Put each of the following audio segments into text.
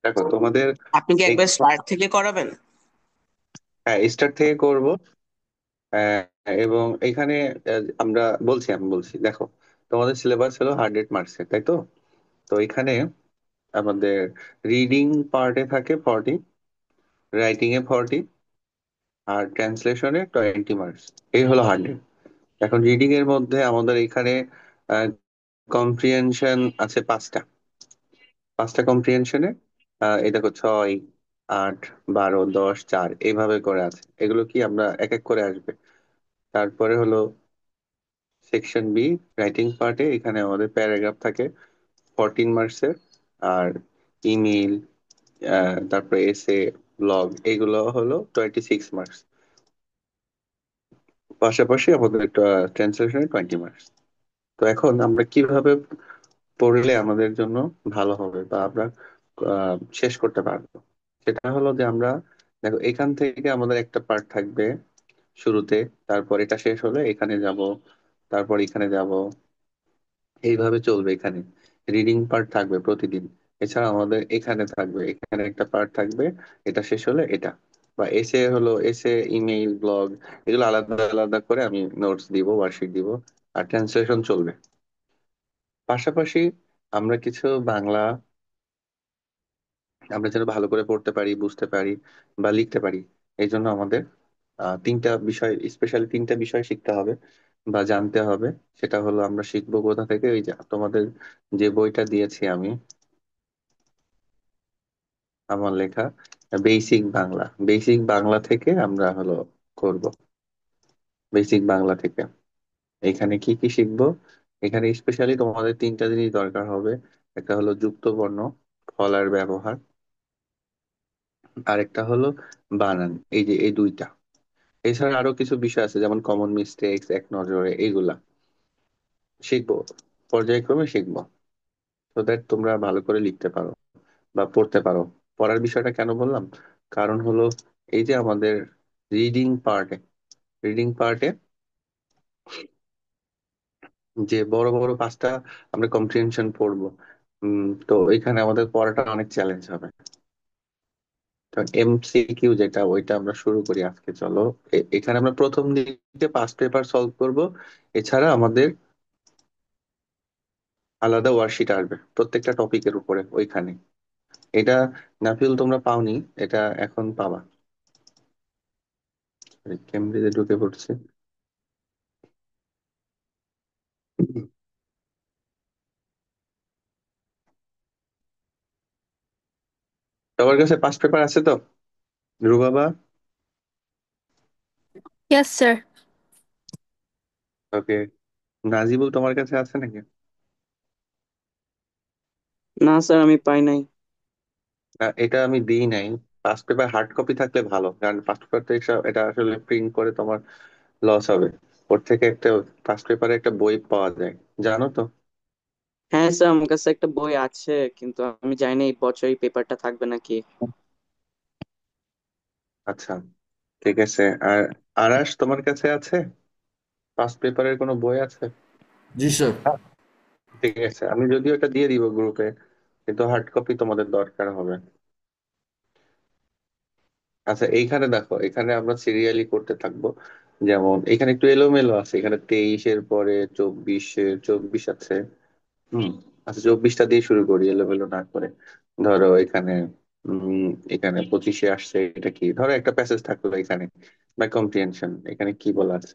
দেখো তোমাদের আপনি কি এই একবার স্টার্ট থেকে করাবেন? হ্যাঁ স্টার্ট থেকে করব। আহ, এবং এখানে আমি বলছি দেখো, তোমাদের সিলেবাস হলো 100 মার্কসের, তাই তো? তো এখানে আমাদের রিডিং পার্টে থাকে 40, রাইটিং এ 40, আর ট্রান্সলেশনে 20 মার্কস। এই হলো 100। এখন রিডিং এর মধ্যে আমাদের এখানে কম্প্রিহেনশন আছে পাঁচটা। পাঁচটা কম্প্রিহেনশনে এই দেখো 6, 8, 12, 10, 4 এইভাবে করে আছে। এগুলো কি আমরা এক এক করে আসবে। তারপরে হলো সেকশন বি, রাইটিং পার্টে এখানে আমাদের প্যারাগ্রাফ থাকে 14 মার্কসের। আর ইমেল, তারপরে এসে, ব্লগ, এগুলো হলো 26 মার্কস। পাশাপাশি আমাদের একটা ট্রান্সলেশনে 20 মার্কস। তো এখন আমরা কিভাবে পড়লে আমাদের জন্য ভালো হবে বা আমরা শেষ করতে পারবো, সেটা হলো যে আমরা দেখো এখান থেকে আমাদের একটা পার্ট থাকবে শুরুতে, তারপর এটা শেষ হলে এখানে যাব, তারপর এখানে যাব, এইভাবে চলবে। এখানে রিডিং পার্ট থাকবে প্রতিদিন। এছাড়া আমাদের এখানে থাকবে, এখানে একটা পার্ট থাকবে, এটা শেষ হলে এটা। বা এসে হলো এসে, ইমেইল, ব্লগ, এগুলো আলাদা আলাদা করে আমি নোটস দিব, ওয়ার্কশিট দিব। আর ট্রান্সলেশন চলবে। পাশাপাশি আমরা কিছু বাংলা আমরা যেন ভালো করে পড়তে পারি, বুঝতে পারি বা লিখতে পারি, এই জন্য আমাদের তিনটা বিষয়, স্পেশালি তিনটা বিষয় শিখতে হবে বা জানতে হবে। সেটা হলো আমরা শিখবো কোথা থেকে, ওই যে তোমাদের যে বইটা দিয়েছি আমি, আমার লেখা বেসিক বাংলা। বেসিক বাংলা থেকে আমরা হলো করব। বেসিক বাংলা থেকে এখানে কি কি শিখবো? এখানে স্পেশালি তোমাদের তিনটা জিনিস দরকার হবে। একটা হলো যুক্ত বর্ণ, ফলার ব্যবহার, আর একটা হলো বানান। এই যে এই দুইটা। এছাড়া আরো কিছু বিষয় আছে যেমন কমন মিস্টেক্স, এক নজরে, এইগুলা শিখবো, পর্যায়ক্রমে শিখবো, তো দ্যাট তোমরা ভালো করে লিখতে পারো বা পড়তে পারো। পড়ার বিষয়টা কেন বললাম, কারণ হলো এই যে আমাদের রিডিং পার্টে রিডিং পার্টে যে বড় বড় পাঁচটা আমরা কম্প্রিহেনশন পড়বো। তো এখানে আমাদের পড়াটা অনেক চ্যালেঞ্জ হবে। তো এমসিকিউ যেটা, ওইটা আমরা শুরু করি আজকে, চলো। এখানে আমরা প্রথম দিকে 5 পেপার সলভ করব। এছাড়া আমাদের আলাদা ওয়ার্কশিট আসবে প্রত্যেকটা টপিকের উপরে ওইখানে। এটা নাফিল তোমরা পাওনি, এটা এখন পাবা। কেমব্রিজে ঢুকে পড়ছে। সবার কাছে 5 পেপার আছে তো? ধ্রুব বাবা, Yes, sir. ওকে। নাজিবুল তোমার কাছে আছে নাকি? না স্যার, আমি পাই নাই। না, এটা আমি দিই নাই। 5 পেপার হার্ড কপি থাকলে ভালো, কারণ 5 পেপার তো এটা আসলে প্রিন্ট করে তোমার লস হবে। ওর থেকে একটা 5 পেপারে একটা বই পাওয়া যায়, জানো তো? হ্যাঁ স্যার, আমার কাছে একটা বই আছে, কিন্তু আমি জানি না এই বছর এই পেপারটা থাকবে নাকি। আচ্ছা, ঠিক আছে। আর আরাশ তোমার কাছে আছে? 5 পেপারের কোনো বই আছে? জি স্যার। হ্যাঁ, ঠিক আছে, আমি যদিও এটা দিয়ে দিব গ্রুপে, কিন্তু হার্ড কপি তোমাদের দরকার হবে। আচ্ছা, এইখানে দেখো, এখানে আমরা সিরিয়ালি করতে থাকবো। যেমন এখানে একটু এলোমেলো আছে, এখানে 23-এর পরে 24 আছে। হুম। আচ্ছা, 24টা দিয়ে শুরু করি এলোমেলো না করে। ধরো এখানে এখানে 25-এ আসছে, এটা কি, ধরো একটা প্যাসেজ থাকলো এখানে, বাই কম্প্রিহেনশন, এখানে কি বলা আছে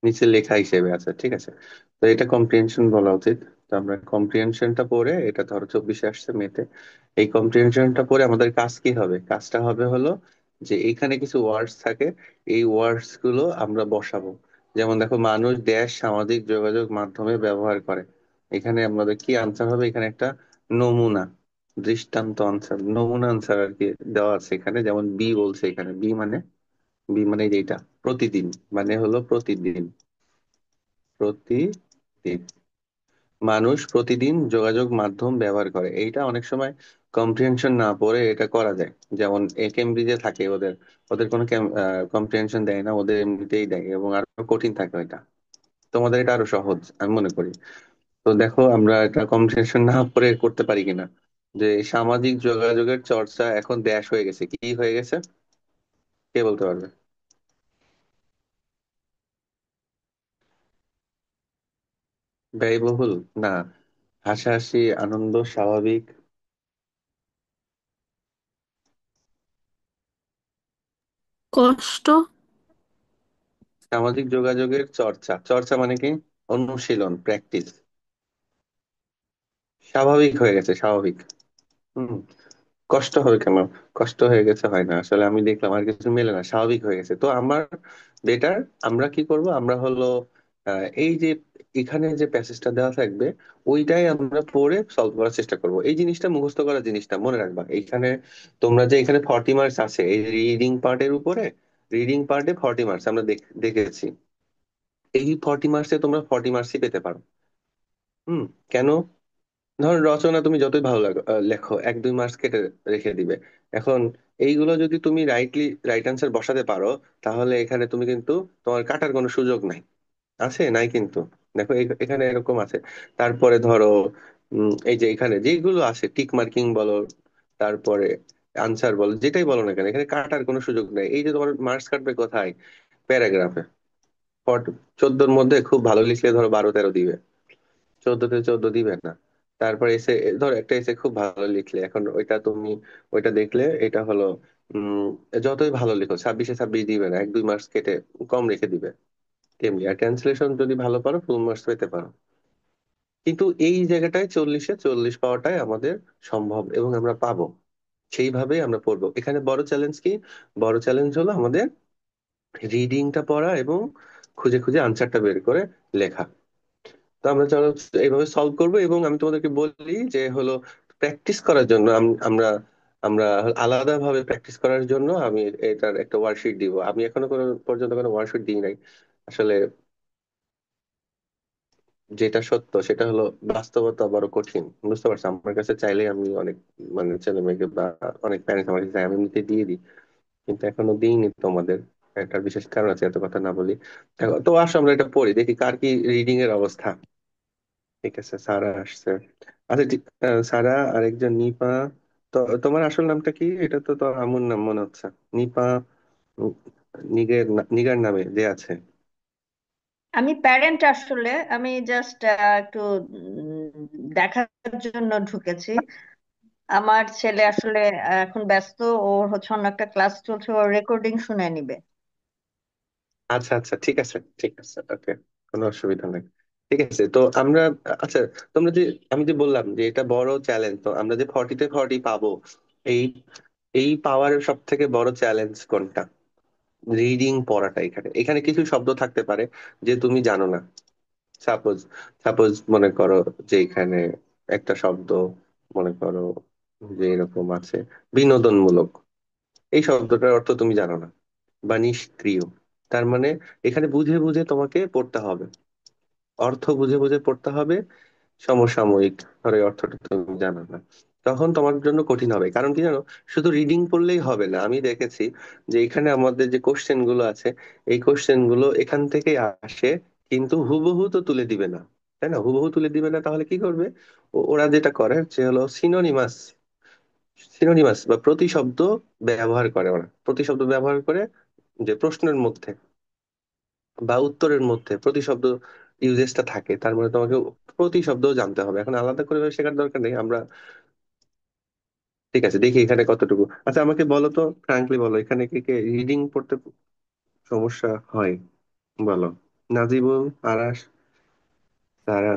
নিচে লেখা হিসেবে আছে, ঠিক আছে। তো এটা কম্প্রিহেনশন বলা উচিত। তো আমরা কম্প্রিহেনশনটা পড়ে, এটা ধরো 24-এ আসছে মেতে, এই কম্প্রিহেনশনটা পড়ে আমাদের কাজ কি হবে? কাজটা হবে হলো যে এখানে কিছু ওয়ার্ডস থাকে, এই ওয়ার্ডস গুলো আমরা বসাবো। যেমন দেখো, মানুষ, দেশ, সামাজিক যোগাযোগ মাধ্যমে ব্যবহার করে। এখানে আমাদের কি আনসার হবে? এখানে একটা নমুনা, দৃষ্টান্ত আনসার, নমুনা আনসার আর কি দেওয়া আছে এখানে। যেমন বি বলছে এখানে, বি মানে যেটা প্রতিদিন, মানে হলো প্রতিদিন, প্রতিদিন মানুষ প্রতিদিন যোগাযোগ মাধ্যম ব্যবহার করে। এইটা অনেক সময় কম্প্রিহেনশন না পড়ে এটা করা যায়। যেমন কেমব্রিজে থাকে, ওদের ওদের কোনো কম্প্রিহেনশন দেয় না, ওদের এমনিতেই দেয়, এবং আরো কঠিন থাকে এটা। তোমাদের এটা আরো সহজ আমি মনে করি। তো দেখো আমরা এটা কম্পিটিশন না করে করতে পারি কিনা, যে সামাজিক যোগাযোগের চর্চা এখন দেশ হয়ে গেছে, কি হয়ে গেছে, কে বলতে পারবে? ব্যয়বহুল না, হাসাহাসি আনন্দ স্বাভাবিক। কষ্ট। সামাজিক যোগাযোগের চর্চা, চর্চা মানে কি? অনুশীলন, প্র্যাকটিস। স্বাভাবিক হয়ে গেছে, স্বাভাবিক। হুম। কষ্ট হবে কেন? কষ্ট হয়ে গেছে হয় না, আসলে আমি দেখলাম আর কিছু মেলে না, স্বাভাবিক হয়ে গেছে। তো আমার বেটার, আমরা কি করব, আমরা হলো এই যে এখানে যে প্যাসেজটা দেওয়া থাকবে ওইটাই আমরা পড়ে সলভ করার চেষ্টা করব। এই জিনিসটা মুখস্থ করার জিনিসটা মনে রাখবা এইখানে। তোমরা যে এখানে 40 মার্কস আছে এই রিডিং পার্টের উপরে, রিডিং পার্টে 40 মার্কস আমরা দেখেছি। এই 40 মার্কসে তোমরা 40 মার্কসই পেতে পারো। হুম। কেন? ধর রচনা তুমি যতই ভালো লেখো, 1-2 মার্কস কেটে রেখে দিবে। এখন এইগুলো যদি তুমি রাইট আনসার বসাতে পারো, তাহলে এখানে তুমি কিন্তু তোমার কাটার কোনো সুযোগ নাই। আছে নাই কিন্তু, দেখো এখানে এরকম আছে। তারপরে ধরো এই যে এখানে যেগুলো আছে টিক মার্কিং বলো, তারপরে আনসার বলো, যেটাই বলো না কেন, এখানে কাটার কোনো সুযোগ নেই। এই যে তোমার মার্কস কাটবে কোথায়? প্যারাগ্রাফে। 14-র মধ্যে খুব ভালো লিখলে ধরো 12-13 দিবে, 14-তে 14 দিবে না। তারপরে এসে, ধর একটা এসে খুব ভালো লিখলে, এখন ওইটা তুমি ওইটা দেখলে এটা হলো উম যতই ভালো লিখো 26-এ 26 দিবে না, 1-2 মার্কস কেটে কম রেখে দিবে। তেমনি আর ট্রান্সলেশন যদি ভালো পারো ফুল মার্কস পেতে পারো। কিন্তু এই জায়গাটায় 40-এ 40 পাওয়াটাই আমাদের সম্ভব এবং আমরা পাবো। সেইভাবেই আমরা পড়বো। এখানে বড় চ্যালেঞ্জ কি? বড় চ্যালেঞ্জ হলো আমাদের রিডিংটা পড়া এবং খুঁজে খুঁজে আনসারটা বের করে লেখা। তো আমরা চলো এইভাবে সলভ করবো। এবং আমি তোমাদেরকে বলি যে হলো প্র্যাকটিস করার জন্য আমরা আমরা আলাদাভাবে প্র্যাকটিস করার জন্য আমি এটার একটা ওয়ার্কশিট দিব। আমি এখনো কোনো পর্যন্ত কোনো ওয়ার্কশিট দিই নাই আসলে। যেটা সত্য সেটা হলো বাস্তবতা বড় কঠিন, বুঝতে পারছো? আমার কাছে চাইলে আমি অনেক, মানে ছেলে মেয়েকে বা অনেক প্যারেন্টস আমার কাছে চাই, আমি এমনিতে দিয়ে দিই। কিন্তু এখনো দিইনি তোমাদের। একটা বিশেষ কারণ আছে, এত কথা না বলি। তো আসো আমরা এটা পড়ি, দেখি কার কি রিডিং এর অবস্থা। ঠিক আছে, সারা আসছে। আচ্ছা সারা, আরেকজন নিপা। তো তোমার আসল নামটা কি? এটা তো তোমার আমুর নাম মনে হচ্ছে। নিপা। উম, নিগার নামে যে আছে। আমি প্যারেন্ট আসলে। আমি জাস্ট একটু দেখার জন্য ঢুকেছি। আমার ছেলে আসলে এখন ব্যস্ত। ওর হচ্ছে অন্য একটা ক্লাস চলছে, ওর রেকর্ডিং শুনে নিবে। আচ্ছা আচ্ছা, ঠিক আছে ঠিক আছে, ওকে, কোনো অসুবিধা নেই। ঠিক আছে তো আমরা, আচ্ছা, তোমরা যে, আমি যে বললাম যে এটা বড় চ্যালেঞ্জ, তো আমরা যে 40-তে 40 পাবো, এই এই পাওয়ার সব থেকে বড় চ্যালেঞ্জ কোনটা? রিডিং পড়াটা। এখানে এখানে কিছু শব্দ থাকতে পারে যে তুমি জানো না। সাপোজ, মনে করো যে এখানে একটা শব্দ, মনে করো যে এরকম আছে বিনোদনমূলক, এই শব্দটার অর্থ তুমি জানো না, বা নিষ্ক্রিয়। তার মানে এখানে বুঝে বুঝে তোমাকে পড়তে হবে, অর্থ বুঝে বুঝে পড়তে হবে। সমসাময়িক, ধরো এই অর্থটা তুমি জানো না, তখন তোমার জন্য কঠিন হবে। কারণ কি জানো, শুধু রিডিং পড়লেই হবে না। আমি দেখেছি যে এখানে আমাদের যে কোশ্চেন গুলো আছে, এই কোশ্চেন গুলো এখান থেকে আসে, কিন্তু হুবহু তো তুলে দিবে না, তাই না? হুবহু তুলে দিবে না, তাহলে কি করবে? ওরা যেটা করে সে হলো সিনোনিমাস, বা প্রতিশব্দ ব্যবহার করে। ওরা প্রতিশব্দ ব্যবহার করে, যে প্রশ্নের মধ্যে বা উত্তরের মধ্যে প্রতিশব্দ ইউজেসটা থাকে, তার মানে তোমাকে প্রতিশব্দ জানতে হবে। এখন আলাদা করে শেখার দরকার নেই আমরা। ঠিক আছে, দেখি এখানে কতটুকু। আচ্ছা আমাকে বলো তো, ফ্রাঙ্কলি বলো, এখানে কে কে রিডিং পড়তে সমস্যা হয়? বলো। নাজিবুল, আরাশ, সারা।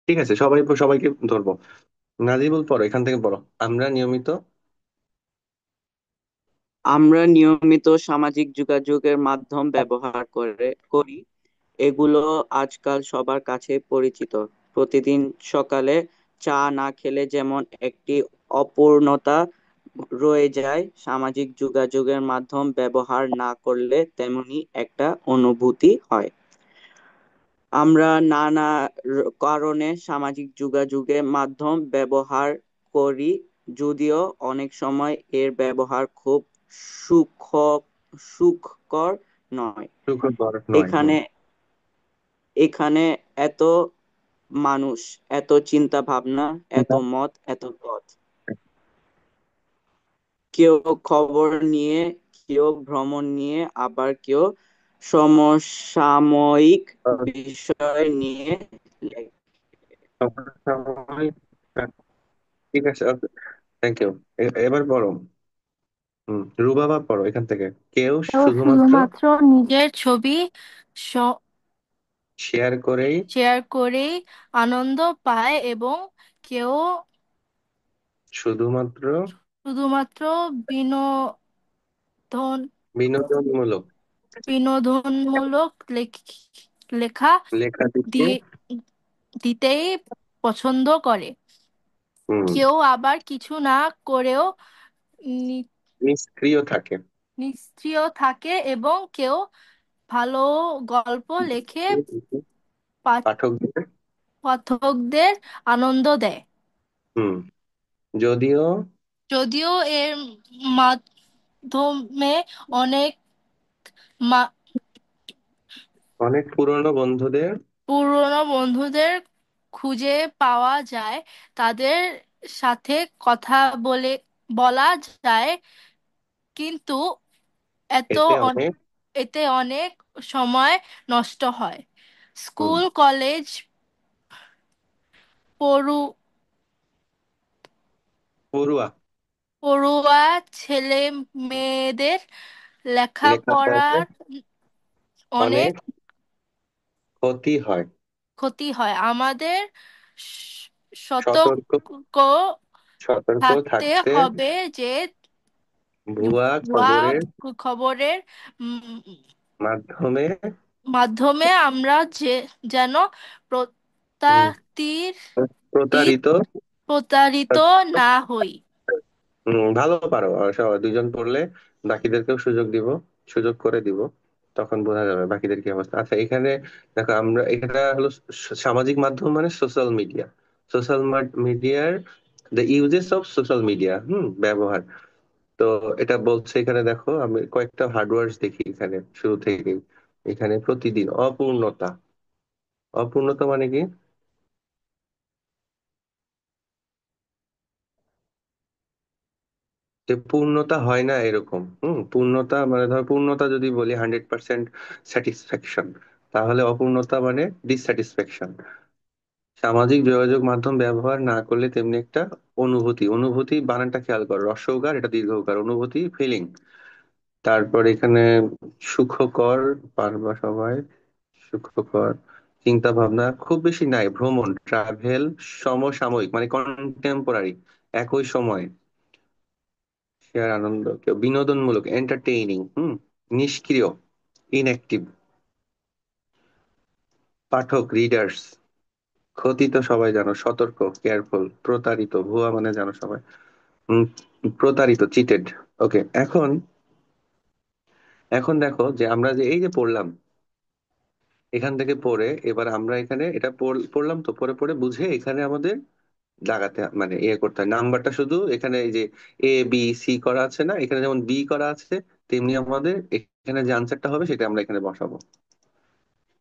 ঠিক আছে, সবাইকে ধরবো। নাজিবুল পড়ো, এখান থেকে পড়ো। আমরা নিয়মিত। আমরা নিয়মিত সামাজিক যোগাযোগের মাধ্যম ব্যবহার করি। এগুলো আজকাল সবার কাছে পরিচিত। প্রতিদিন সকালে চা না খেলে যেমন একটি অপূর্ণতা রয়ে যায়, সামাজিক যোগাযোগের মাধ্যম ব্যবহার না করলে তেমনি একটা অনুভূতি হয়। আমরা নানা কারণে সামাজিক যোগাযোগের মাধ্যম ব্যবহার করি, যদিও অনেক সময় এর ব্যবহার খুব সুখ সুখকর নয়। সুখকর নয়। এখানে হুম। এখানে এত মানুষ, এত চিন্তা ভাবনা, এত মত, এত পথ। কেউ খবর নিয়ে, কেউ ভ্রমণ নিয়ে, আবার কেউ সমসাময়িক বিষয় নিয়ে লেখে। ঠিক আছে, থ্যাংক ইউ। এবার পড়ো। রুবাবা পড়ো এখান থেকে। কেউ কেউ শুধুমাত্র শুধুমাত্র নিজের ছবি শেয়ার করেই শেয়ার করেই আনন্দ পায় এবং কেউ শুধুমাত্র শুধুমাত্র বিনোদন বিনোদনমূলক বিনোদনমূলক লেখা লেখা দিতে দিয়ে দিতেই পছন্দ করে। হুম কেউ আবার কিছু না করেও নি- নিষ্ক্রিয় থাকে। নিষ্ক্রিয় থাকে এবং কেউ ভালো গল্প লেখে পা- পাঠকদের পাঠকদের আনন্দ দেয়। হুম যদিও যদিও এর মাধ্যমে অনেক মা- অনেক পুরনো বন্ধুদের পুরনো বন্ধুদের খুঁজে পাওয়া যায়, তাদের সাথে কথা বলে বলা যায়, কিন্তু এত এতে অন- অনেক এতে অনেক সময় নষ্ট হয়। হুম স্কুল কলেজ পড়ু পড়ুয়া পড়ুয়া ছেলে মেয়েদের লেখাপড়ার লেখাপড়ার অনেক অনেক ক্ষতি হয়। ক্ষতি হয়। আমাদের স- সতর্ক সতর্ক সতর্ক থাকতে থাকতে হবে যে ভুয়া ভুয়া খবরের খবরের উম, মাধ্যমে মাধ্যমে আমরা যেন উম, প্রতারিত প্রতারিত প্রতারিত না হই। ভালো পারো। সবাই দুইজন পড়লে বাকিদেরকেও সুযোগ দিব, সুযোগ করে দিব, তখন বোঝা যাবে বাকিদের কি অবস্থা। আচ্ছা, এখানে দেখো, আমরা এটা হলো সামাজিক মাধ্যম মানে সোশ্যাল মিডিয়া। সোশ্যাল মিডিয়ার the uses of social media, ব্যবহার। তো এটা বলছে এখানে, দেখো আমি কয়েকটা হার্ডওয়ার্ডস দেখি এখানে শুরু থেকেই। এখানে প্রতিদিন অপূর্ণতা। অপূর্ণতা মানে কি? যে পূর্ণতা হয় না এরকম। পূর্ণতা মানে, ধর পূর্ণতা যদি বলি 100% স্যাটিসফ্যাকশন, তাহলে অপূর্ণতা মানে ডিসস্যাটিসফ্যাকশন। সামাজিক যোগাযোগ মাধ্যম ব্যবহার না করলে তেমনি একটা অনুভূতি। অনুভূতি বানানটা খেয়াল করো, হ্রস্ব উকার, এটা দীর্ঘ উকার, অনুভূতি, ফিলিং। তারপর এখানে সুখকর, পারবা সবাই। সুখকর চিন্তা ভাবনা খুব বেশি নাই, ভ্রমণ, ট্রাভেল, সমসাময়িক মানে কন্টেম্পোরারি, একই সময়, শেয়ার, আনন্দ, কেউ বিনোদনমূলক, এন্টারটেইনিং, নিষ্ক্রিয়, ইনঅ্যাক্টিভ, পাঠক, রিডার্স, ক্ষতি তো সবাই জানো, সতর্ক, কেয়ারফুল, প্রতারিত, ভুয়া মানে জানো সবাই, উম, প্রতারিত, চিটেড। ওকে, এখন এখন দেখো যে আমরা যে এই যে পড়লাম, এখান থেকে পড়ে এবার আমরা এখানে এটা পড়লাম, তো পড়ে পড়ে বুঝে এখানে আমাদের লাগাতে মানে ইয়ে করতে হয় নাম্বারটা। শুধু এখানে এই যে এ বি সি করা আছে না, এখানে যেমন বি করা আছে, তেমনি আমাদের এখানে যে আনসারটা হবে সেটা আমরা এখানে বসাবো।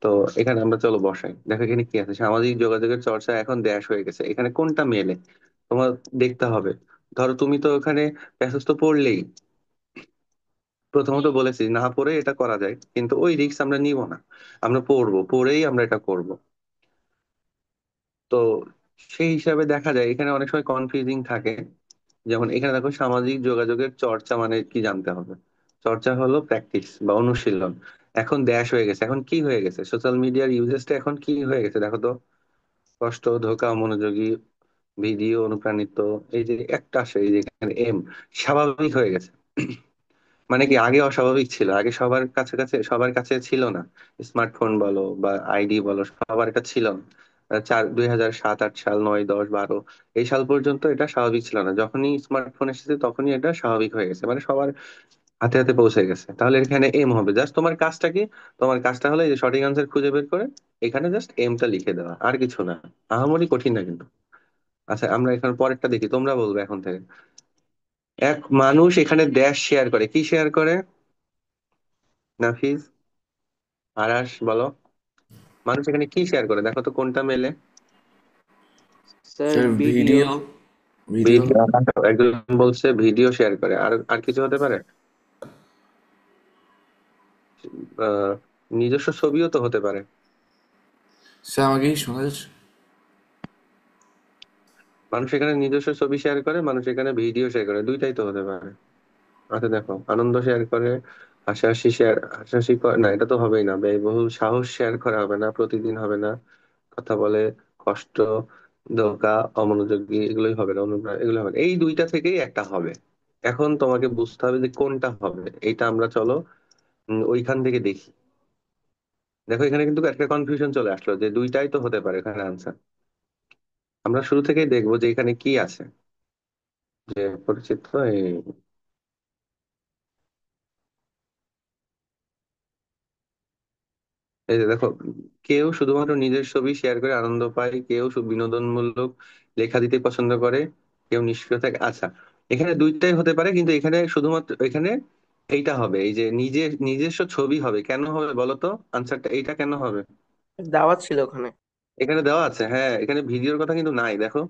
তো এখানে আমরা চলো বসাই, দেখো এখানে কি আছে। সামাজিক যোগাযোগের চর্চা এখন ড্যাশ হয়ে গেছে, এখানে কোনটা মেলে তোমার দেখতে হবে। ধরো তুমি তো ওখানে প্যাসেজ তো পড়লেই, প্রথমত বলেছি না পড়ে এটা করা যায়, কিন্তু ওই রিস্ক আমরা নিব না, আমরা পড়বো, পড়েই আমরা এটা করব। তো সেই হিসাবে দেখা যায় এখানে অনেক সময় কনফিউজিং থাকে। যেমন এখানে দেখো, সামাজিক যোগাযোগের চর্চা মানে কি জানতে হবে। চর্চা হলো প্র্যাকটিস বা অনুশীলন। এখন ড্যাশ হয়ে গেছে, এখন কি হয়ে গেছে, সোশ্যাল মিডিয়ার ইউজেসটা এখন কি হয়ে গেছে দেখো তো। কষ্ট, ধোঁকা, মনোযোগী, ভিডিও, অনুপ্রাণিত, এই যে একটা আসে, এই যে এখানে এম, স্বাভাবিক হয়ে গেছে। মানে কি, আগে অস্বাভাবিক ছিল, আগে সবার কাছে কাছে সবার কাছে ছিল না। স্মার্টফোন বলো বা আইডি বলো, সবার এটা ছিল না। 2007, 2008 সাল, 2009, 2010, 2012 এই সাল পর্যন্ত এটা স্বাভাবিক ছিল না। যখনই স্মার্টফোন এসেছে তখনই এটা স্বাভাবিক হয়ে গেছে, মানে সবার হাতে হাতে পৌঁছে গেছে। তাহলে এখানে এম হবে, জাস্ট তোমার কাজটা কি? তোমার কাজটা হলো এই যে সঠিক আনসার খুঁজে বের করে এখানে জাস্ট এমটা লিখে দেওয়া, আর কিছু না। আহামরি কঠিন না কিন্তু। আচ্ছা, আমরা এখানে পরেরটা দেখি, তোমরা বলবে এখন থেকে। এক মানুষ এখানে ড্যাশ শেয়ার করে, কি শেয়ার করে? নাফিস, আরাশ বলো। মানুষ এখানে কি শেয়ার করে দেখো তো কোনটা মেলে। Sir sir video. Video. Video. Video. একজন বলছে ভিডিও শেয়ার করে, আর আর কিছু হতে পারে? আহ, নিজস্ব ছবিও তো হতে পারে। স্যার আমাকে কি শোনা যাচ্ছে? মানুষ এখানে নিজস্ব ছবি শেয়ার করে, মানুষ এখানে ভিডিও শেয়ার করে, দুইটাই তো হতে পারে। আচ্ছা দেখো, আনন্দ শেয়ার করে, হাসাহাসি শেয়ার, হাসাহাসি না, এটা তো হবেই না। ব্যয়বহুল সাহস শেয়ার করা হবে না, প্রতিদিন হবে না। কথা বলে, কষ্ট, ধোঁকা, অমনোযোগী, এগুলোই হবে না, অনুপ্রাণ, এগুলো হবে না। এই দুইটা থেকেই একটা হবে। এখন তোমাকে বুঝতে হবে যে কোনটা হবে। এইটা আমরা চলো ওইখান থেকে দেখি। দেখো এখানে কিন্তু একটা কনফিউশন চলে আসলো যে দুইটাই তো হতে পারে এখানে আনসার। আমরা শুরু থেকেই দেখবো যে এখানে কি আছে, যে পরিচিত এই এই যে দেখো, কেউ শুধুমাত্র নিজের ছবি শেয়ার করে আনন্দ পায়, কেউ বিনোদনমূলক লেখা দিতে পছন্দ করে, কেউ নিষ্ক্রিয় থাকে। আচ্ছা, এখানে দুইটাই হতে পারে, কিন্তু এখানে শুধুমাত্র এখানে এইটা হবে, এই যে নিজস্ব ছবি হবে। কেন হবে বলো তো? আনসারটা এইটা কেন হবে? দাওয়াত ছিল ওখানে। এখানে দেওয়া আছে, হ্যাঁ, এখানে ভিডিওর কথা কিন্তু নাই দেখো।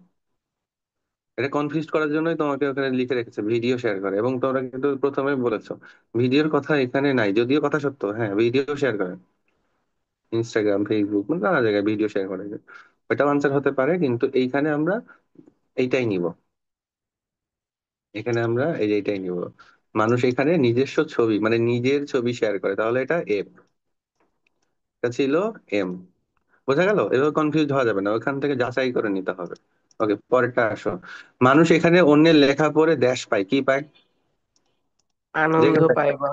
এটা কনফিউজ করার জন্যই তোমাকে ওখানে লিখে রেখেছে ভিডিও শেয়ার করে, এবং তোমরা কিন্তু প্রথমে বলেছো ভিডিওর কথা এখানে নাই, যদিও কথা সত্য, হ্যাঁ ভিডিও শেয়ার করে, ইনস্টাগ্রাম, ফেসবুক, মানে নানা জায়গায় ভিডিও শেয়ার করে। ওইটাও আনসার হতে পারে, কিন্তু এইখানে আমরা এইটাই নিব। এখানে আমরা এই যে এইটাই নিব। মানুষ এখানে নিজস্ব ছবি, মানে নিজের ছবি শেয়ার করে, তাহলে এটা এফ। এটা ছিল এম। বোঝা গেল? এভাবে কনফিউজ হওয়া যাবে না, ওখান থেকে যাচাই করে নিতে হবে। ওকে, পরেরটা আসো। মানুষ এখানে অন্যের লেখা পড়ে দেশ পায়, কি পায়? আনন্দ যেখানে পায় বা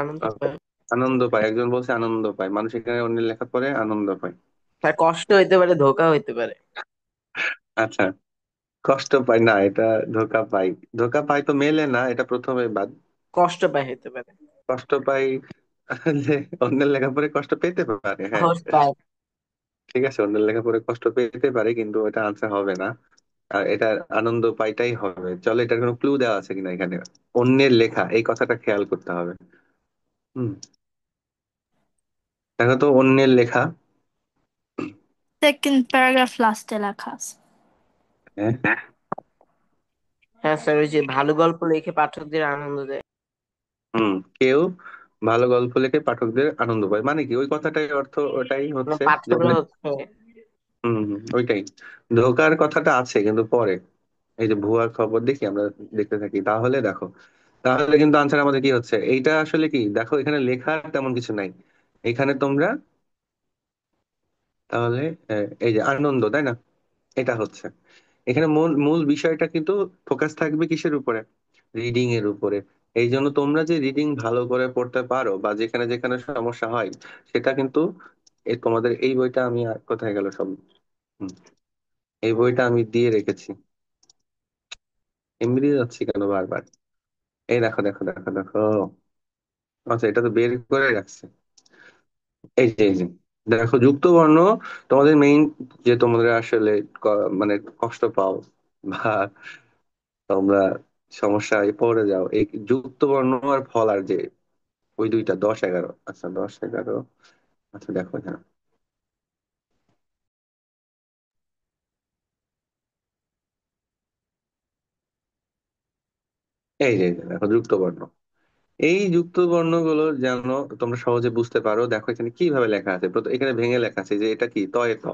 আনন্দ পায়। আনন্দ পায়, একজন বলছে আনন্দ পায়। মানুষ এখানে অন্যের লেখা পড়ে আনন্দ পায়। তার কষ্ট হইতে পারে, ধোকা হইতে পারে। আচ্ছা, কষ্ট পায় না, এটা ধোকা পাই। ধোকা পাই তো মেলে না, এটা প্রথমে বাদ। কষ্ট পায় হইতে পারে। কষ্ট পাই, যে অন্যের লেখাপড়ে কষ্ট পেতে পারে, হ্যাঁ। সাহস পায়। ঠিক আছে, অন্যের লেখাপড়ে কষ্ট পেতে পারে, কিন্তু এটা আনসার হবে না। আর এটা আনন্দ পাইটাই হবে। চলো, এটার কোনো ক্লু দেওয়া আছে কিনা এখানে। অন্যের লেখা, এই কথাটা খেয়াল করতে হবে। হুম, দেখো তো অন্যের লেখা। সেকেন্ড প্যারাগ্রাফ লাস্টে লেখা আছে। হ্যাঁ। হ্যাঁ স্যার, ওই যে ভালো গল্প লিখে পাঠকদের আনন্দ দেয়। হুম, কেউ ভালো গল্প লিখে পাঠকদের আনন্দ পায়, মানে কি ওই কথাটাই অর্থ, ওটাই মানে হচ্ছে যে পাঠকরা হচ্ছে। ওইটাই। ধোকার কথাটা আছে কিন্তু পরে। এই যে ভুয়া খবর দেখি আমরা, দেখতে থাকি, তাহলে দেখো, তাহলে কিন্তু আনসার আমাদের কি হচ্ছে, এইটা আসলে কি দেখো, এখানে লেখার তেমন কিছু নাই। এখানে তোমরা তাহলে এই যে আনন্দ, তাই না? এটা হচ্ছে এখানে মূল মূল বিষয়টা, কিন্তু ফোকাস থাকবে কিসের উপরে? রিডিং এর উপরে। এই জন্য তোমরা যে রিডিং ভালো করে পড়তে পারো, বা যেখানে যেখানে সমস্যা হয়, সেটা কিন্তু তোমাদের এই বইটা আমি কোথায় গেল সব, হুম, এই বইটা আমি দিয়ে রেখেছি। এমনি যাচ্ছি কেন বারবার? এই দেখো দেখো দেখো দেখো। আচ্ছা, এটা তো বের করে রাখছে। এই যে দেখো, যুক্ত বর্ণ তোমাদের মেইন, যে তোমরা আসলে মানে কষ্ট পাও, বা তোমরা সমস্যায় পড়ে যাও, এই যুক্ত বর্ণ আর ফল, আর যে ওই দুইটা 10 11, আচ্ছা 10 11। আচ্ছা দেখো এখানে, এই যে দেখো যুক্ত বর্ণ। এই যুক্ত বর্ণগুলো যেন তোমরা সহজে বুঝতে পারো, দেখো এখানে কিভাবে লেখা আছে। এখানে ভেঙে লেখা আছে যে এটা কি, তয়ে ত।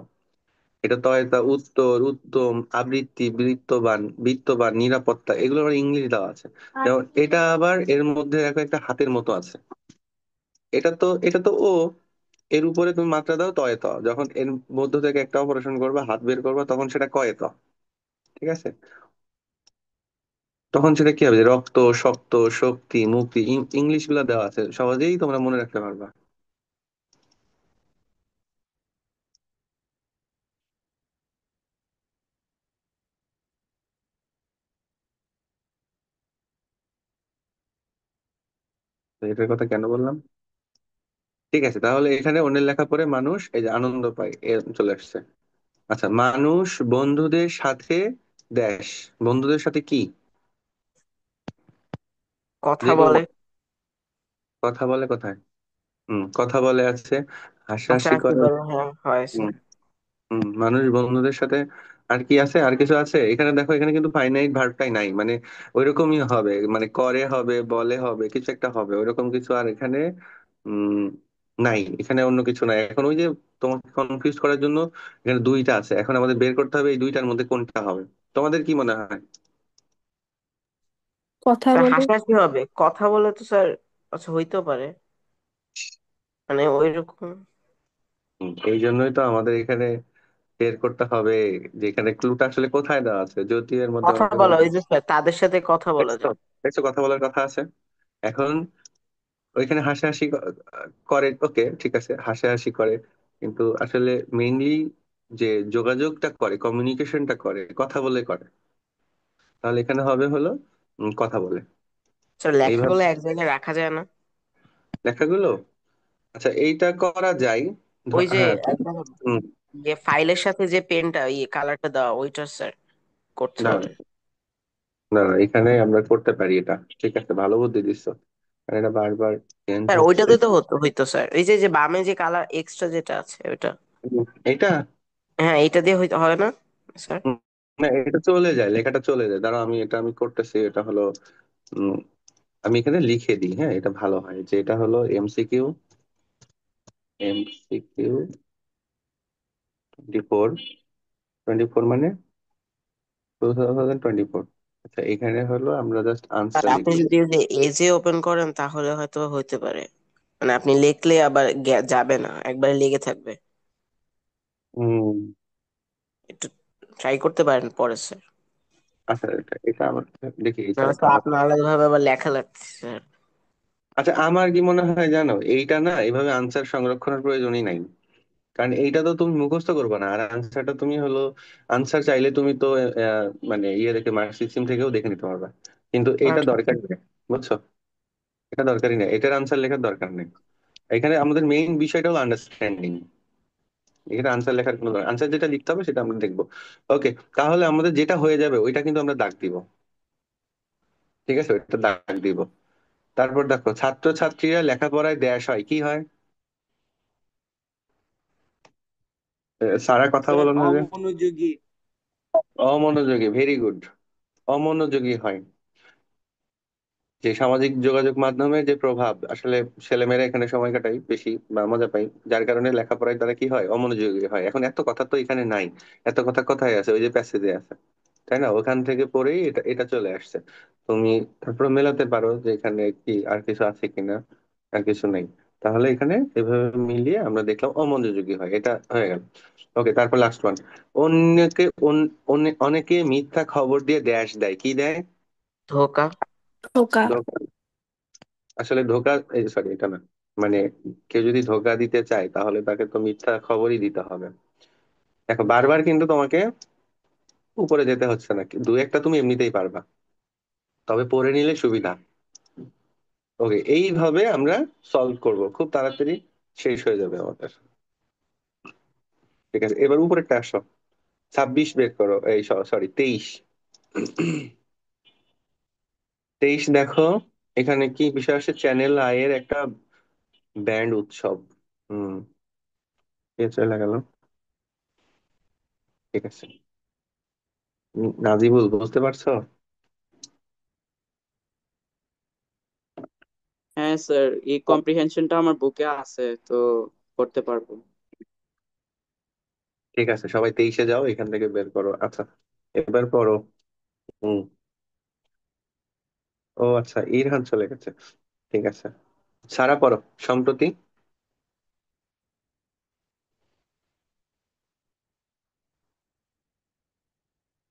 এটা তয়ে তা, উত্তর, উত্তম, আবৃত্তি, বৃত্তবান, বৃত্তবান, নিরাপত্তা, এগুলো আবার ইংলিশ দেওয়া আছে। যেমন এটা আবার এর মধ্যে দেখো একটা হাতের মতো আছে। এটা তো ও, এর উপরে তুমি মাত্রা দাও তয়ে ত, যখন এর মধ্য থেকে একটা অপারেশন করবা, হাত বের করবা, তখন সেটা কয়ে ত। ঠিক আছে? তখন সেটা কি হবে, যে রক্ত, শক্ত, শক্তি, মুক্তি, ইংলিশ গুলা দেওয়া আছে, সহজেই তোমরা মনে রাখতে পারবা। তো এটার কথা কেন বললাম? ঠিক আছে, তাহলে এখানে অন্যের লেখা পড়ে মানুষ এই যে আনন্দ পায়, এ চলে আসছে। আচ্ছা, মানুষ বন্ধুদের সাথে, দেশ, বন্ধুদের সাথে কি, কথা যে কোনো বলে। কথা বলে, কোথায়? কথা বলে আছে। হাসাহাসি হাসাহাসি করে। করে, হ্যাঁ হয় হুম, স্যার। মানুষ বন্ধুদের সাথে। আর কি আছে, আর কিছু আছে এখানে? দেখো এখানে কিন্তু ফাইনাইট ভার্বটাই নাই, মানে ওইরকমই হবে, মানে করে হবে, বলে হবে, কিছু একটা হবে, ওইরকম কিছু আর এখানে উম নাই। এখানে অন্য কিছু নাই। এখন ওই যে তোমাকে কনফিউজ করার জন্য এখানে দুইটা আছে, এখন আমাদের বের করতে হবে এই দুইটার মধ্যে কোনটা হবে। তোমাদের কি মনে হয়? কথা স্যার বলে। হাসাহাসি হবে, কথা বলে তো স্যার। আচ্ছা হইতেও পারে, মানে ওই রকম। এই জন্যই তো আমাদের এখানে বের করতে হবে যে এখানে ক্লুটা আসলে কোথায় দেওয়া আছে, যদি এর মধ্যে কথা মনে বলা, করো। ওই যে স্যার তাদের সাথে কথা বলা দেখছো, যায়। দেখছো কথা বলার কথা আছে। এখন ওইখানে হাসাহাসি করে, ওকে ঠিক আছে, হাসাহাসি করে, কিন্তু আসলে মেইনলি যে যোগাযোগটা করে, কমিউনিকেশনটা করে, কথা বলে করে। তাহলে এখানে হবে হলো কথা বলে। স্যার এইভাবে লেখাগুলো এক জায়গায় রাখা যায় না? লেখাগুলো, আচ্ছা এইটা করা যায়। ওই যে হ্যাঁ একদম হুম, ইয়ে ফাইলের সাথে যে পেনটা ইয়ে কালারটা দেওয়া, ওইটা স্যার করতে না হবে। না না, এখানে আমরা করতে পারি এটা। ঠিক আছে, ভালো বুদ্ধি দিচ্ছ, কারণ এটা বারবার চেঞ্জ স্যার হচ্ছে। ওইটাতে তো হতো হইতো স্যার, এই যে যে বামে যে কালার এক্সট্রা যেটা আছে ওইটা। এটা হ্যাঁ এইটা দিয়ে হইতে হয় না স্যার? হুম, না এটা চলে যায়, লেখাটা চলে যায়। দাঁড়াও আমি করতেছি। এটা হলো উম, আমি এখানে লিখে দিই। হ্যাঁ, এটা ভালো হয় যে এটা হলো এমসিকিউ, এমসিকিউ 24, 24 মানে 2024। আচ্ছা এখানে হলো আমরা জাস্ট আর আনসার আপনি লিখবো। যদি ওই যে এজে ওপেন করেন তাহলে হয়তো হইতে পারে, মানে আপনি লিখলে আবার যাবে না, একবারে লেগে থাকবে। হম, একটু ট্রাই করতে পারেন পরে স্যার। আচ্ছা এটা এটা আমার দেখি নাহলে এছাড়া তো কারো। আপনার আলাদা ভাবে আবার লেখা লাগছে স্যার। আচ্ছা আমার কি মনে হয় জানো, এইটা না এইভাবে আনসার সংরক্ষণের প্রয়োজনই নাই। কারণ এইটা তো তুমি মুখস্থ করবে না, আর আনসারটা তুমি হলো আনসার চাইলে তুমি তো মানে ইয়ে দেখে মার্ক সিস্টেম থেকেও দেখে নিতে পারবে। কিন্তু এটা আচ্ছা দরকার নেই, বুঝছো? এটা দরকারই নেই, এটার আনসার লেখার দরকার নেই। এখানে আমাদের মেইন বিষয়টা হলো আন্ডারস্ট্যান্ডিং। এখানে আনসার লেখার কোনো দরকার, আনসার যেটা লিখতে হবে সেটা আমরা দেখবো। ওকে, তাহলে আমাদের যেটা হয়ে যাবে ওইটা কিন্তু আমরা দাগ দিব। ঠিক আছে, ওইটা দাগ দিব। তারপর দেখো, ছাত্র ছাত্রীরা লেখাপড়ায় দেশ হয়, কি হয়? সারা কথা স্যার বলো না যে। অমনোযোগী। অমনোযোগী, ভেরি গুড। অমনোযোগী হয়। যে সামাজিক যোগাযোগ মাধ্যমে যে প্রভাব, আসলে ছেলেমেয়েরা এখানে সময় কাটায় বেশি বা মজা পায়, যার কারণে লেখাপড়ায় তারা কি হয়, অমনোযোগী হয়। এখন এত কথা তো এখানে নাই, এত কথা কোথায় আছে? ওই যে প্যাসেজে আছে, তাই না? ওখান থেকে পড়েই এটা এটা চলে আসছে। তুমি তারপরে মেলাতে পারো যে এখানে কি আর কিছু আছে কিনা, আর কিছু নেই। তাহলে এখানে এভাবে মিলিয়ে আমরা দেখলাম অমনোযোগী হয়, এটা হয়ে গেল। ওকে, তারপর লাস্ট ওয়ান। অন্যকে অনেকে মিথ্যা খবর দিয়ে দেশ দেয়, কি দেয়? ধোকা। ধোকা। ধোঁকা। আসলে ধোঁকা, সরি এটা না, মানে কেউ যদি ধোঁকা দিতে চায় তাহলে তাকে তো মিথ্যা খবরই দিতে হবে। দেখো বারবার কিন্তু তোমাকে উপরে যেতে হচ্ছে না, দু একটা তুমি এমনিতেই পারবা, তবে পড়ে নিলে সুবিধা। ওকে, এইভাবে আমরা সলভ করব, খুব তাড়াতাড়ি শেষ হয়ে যাবে আমাদের। ঠিক আছে, এবার উপরেরটা আসো। 26 বের করো, এই সরি 23। 23 দেখো, এখানে কি বিষয় আসে? চ্যানেল আয়ের একটা ব্যান্ড উৎসব। হুম, এ চলে গেল। ঠিক আছে, নাজিবুল বুঝতে পারছো? হ্যাঁ স্যার, এই কম্প্রিহেনশনটা আমার বুকে আছে তো, করতে পারবো। ঠিক আছে, সবাই 23-এ যাও, এখান থেকে বের করো। আচ্ছা এবার পড়ো। হুম, ও আচ্ছা, ইরহান চলে গেছে। ঠিক আছে, সারা পড়ো। সম্প্রতি,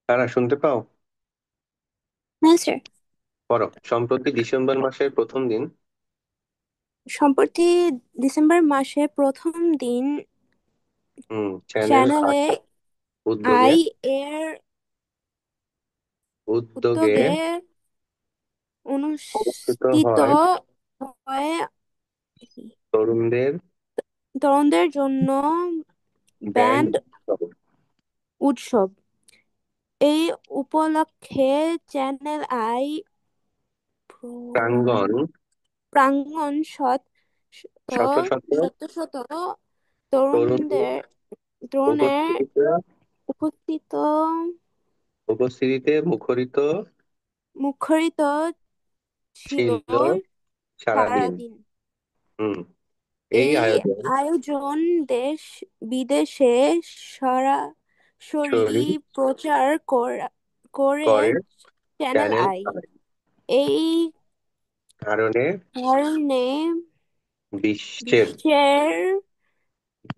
সারা শুনতে পাও? হ্যাঁ স্যার। পড়ো। সম্প্রতি ডিসেম্বর মাসের প্রথম দিন সম্প্রতি ডিসেম্বর মাসে প্রথম দিন চ্যানেল চ্যানেলে উদ্যোগে আই এর উদ্যোগে উদ্যোগে অনুষ্ঠিত অনুষ্ঠিত হয় হয় তরুণদের তরুণদের জন্য ব্যান্ড ব্যান্ড উৎসব। উৎসব। এই উপলক্ষে চ্যানেল আই প্রাঙ্গণ প্রাঙ্গণ শত শত শত শত শত তরুণদের তরুণদের তরুণের উপস্থিতিতে উপস্থিত উপস্থিতিতে মুখরিত ছিল ছিল সারাদিন। সারাদিন। হুম। এই এই আয়োজন আয়োজন দেশ বিদেশে সরাসরি শরীর প্রচার করে করে চ্যানেল চ্যানেল আই। আই। এই কারণে কারণে বিশ্বের বিশ্বের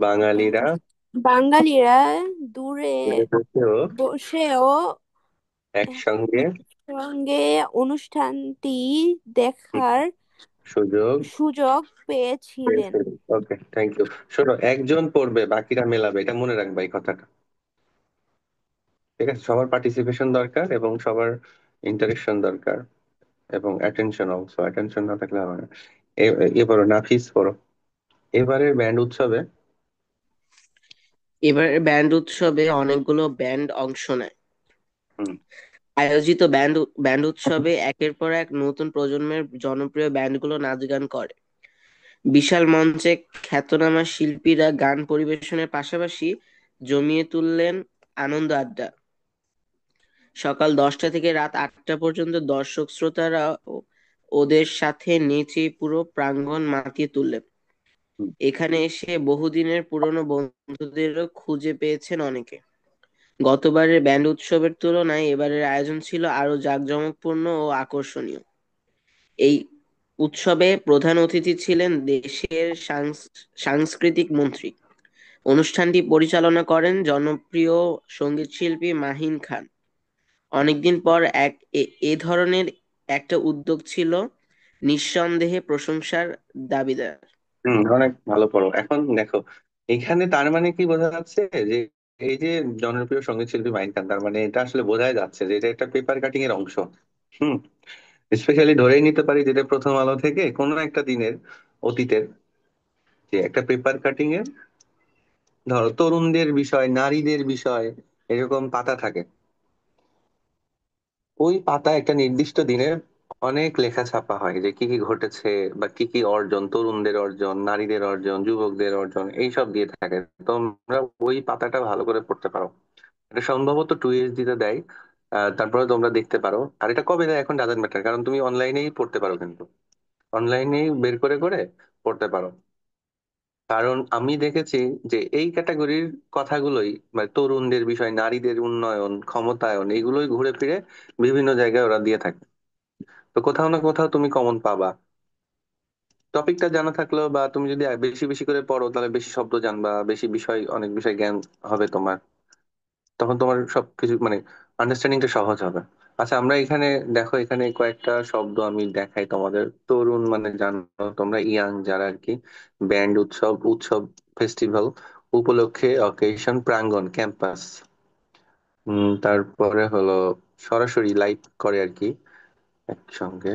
বাঙালিরা বাঙালিরা দূরে ঘরে বসেও বসেও একসঙ্গে একসঙ্গে অনুষ্ঠানটি হুম, দেখার সুযোগ সুযোগ পেয়েছিলেন। পেয়েছিল। ওকে, থ্যাংক ইউ। শোনো, একজন পড়বে বাকিরা মেলাবে, এটা মনে রাখবা এই কথাটা। ঠিক আছে, সবার পার্টিসিপেশন দরকার এবং সবার ইন্টারেকশন দরকার, এবং অ্যাটেনশন অলসো। অ্যাটেনশন না থাকলে হবে না। এবারও নাফিস পড়ো। এবারের ব্যান্ড উৎসবে এবার ব্যান্ড উৎসবে অনেকগুলো ব্যান্ড অংশ নেয়। হুম, আয়োজিত ব্যান্ড উৎসবে একের পর এক নতুন প্রজন্মের জনপ্রিয় ব্যান্ডগুলো নাচ গান করে। বিশাল মঞ্চে খ্যাতনামা শিল্পীরা গান পরিবেশনের পাশাপাশি জমিয়ে তুললেন আনন্দ আড্ডা। সকাল 10টা থেকে রাত 8টা পর্যন্ত দর্শক শ্রোতারা ওদের সাথে নেচে পুরো প্রাঙ্গণ মাতিয়ে তুললেন। হুম, এখানে এসে বহুদিনের পুরনো বন্ধুদেরও খুঁজে পেয়েছেন অনেকে। গতবারের ব্যান্ড উৎসবের তুলনায় এবারের আয়োজন ছিল আরো জাঁকজমকপূর্ণ ও আকর্ষণীয়। এই উৎসবে প্রধান অতিথি ছিলেন দেশের সাংস্কৃতিক মন্ত্রী। অনুষ্ঠানটি পরিচালনা করেন জনপ্রিয় সঙ্গীতশিল্পী মাহিন খান। অনেকদিন পর এ ধরনের একটা উদ্যোগ ছিল নিঃসন্দেহে প্রশংসার দাবিদার। অনেক ভালো পড়ো। এখন দেখো, এখানে তার মানে কি বোঝা যাচ্ছে যে এই যে জনপ্রিয় সঙ্গীত শিল্পী মাইন খান, তার মানে এটা আসলে বোঝাই যাচ্ছে যে এটা একটা পেপার কাটিং এর অংশ। হুম। স্পেশালি ধরেই নিতে পারি যেটা প্রথম আলো থেকে কোনো একটা দিনের অতীতের যে একটা পেপার কাটিং এর, ধরো তরুণদের বিষয়, নারীদের বিষয়, এরকম পাতা থাকে। ওই পাতায় একটা নির্দিষ্ট দিনে অনেক লেখা ছাপা হয় যে কি কি ঘটেছে, বা কি কি অর্জন, তরুণদের অর্জন, নারীদের অর্জন, যুবকদের অর্জন, এইসব দিয়ে থাকে। তোমরা ওই পাতাটা ভালো করে পড়তে পারো। এটা সম্ভবত 2 দিতে দেয়। তারপরে তোমরা দেখতে পারো। আর এটা কবে দেয় এখন ডাজেন্ট ম্যাটার, কারণ তুমি অনলাইনেই পড়তে পারো, কিন্তু অনলাইনেই বের করে করে পড়তে পারো। কারণ আমি দেখেছি যে এই ক্যাটাগরির কথাগুলোই, মানে তরুণদের বিষয়, নারীদের উন্নয়ন, ক্ষমতায়ন, এইগুলোই ঘুরে ফিরে বিভিন্ন জায়গায় ওরা দিয়ে থাকে। তো কোথাও না কোথাও তুমি কমন পাবা। টপিকটা জানা থাকলেও, বা তুমি যদি বেশি বেশি করে পড়ো, তাহলে বেশি শব্দ জানবা, বেশি বিষয়, অনেক বিষয় জ্ঞান হবে তোমার। তখন তোমার সবকিছু মানে আন্ডারস্ট্যান্ডিংটা সহজ হবে। আচ্ছা, আমরা এখানে দেখো, এখানে কয়েকটা শব্দ আমি দেখাই তোমাদের। তরুণ মানে জানো তোমরা, ইয়াং যারা আর কি। ব্যান্ড উৎসব, উৎসব, ফেস্টিভ্যাল, উপলক্ষে, অকেশন, প্রাঙ্গণ, ক্যাম্পাস। তারপরে হলো সরাসরি লাইভ করে আর কি একসঙ্গে।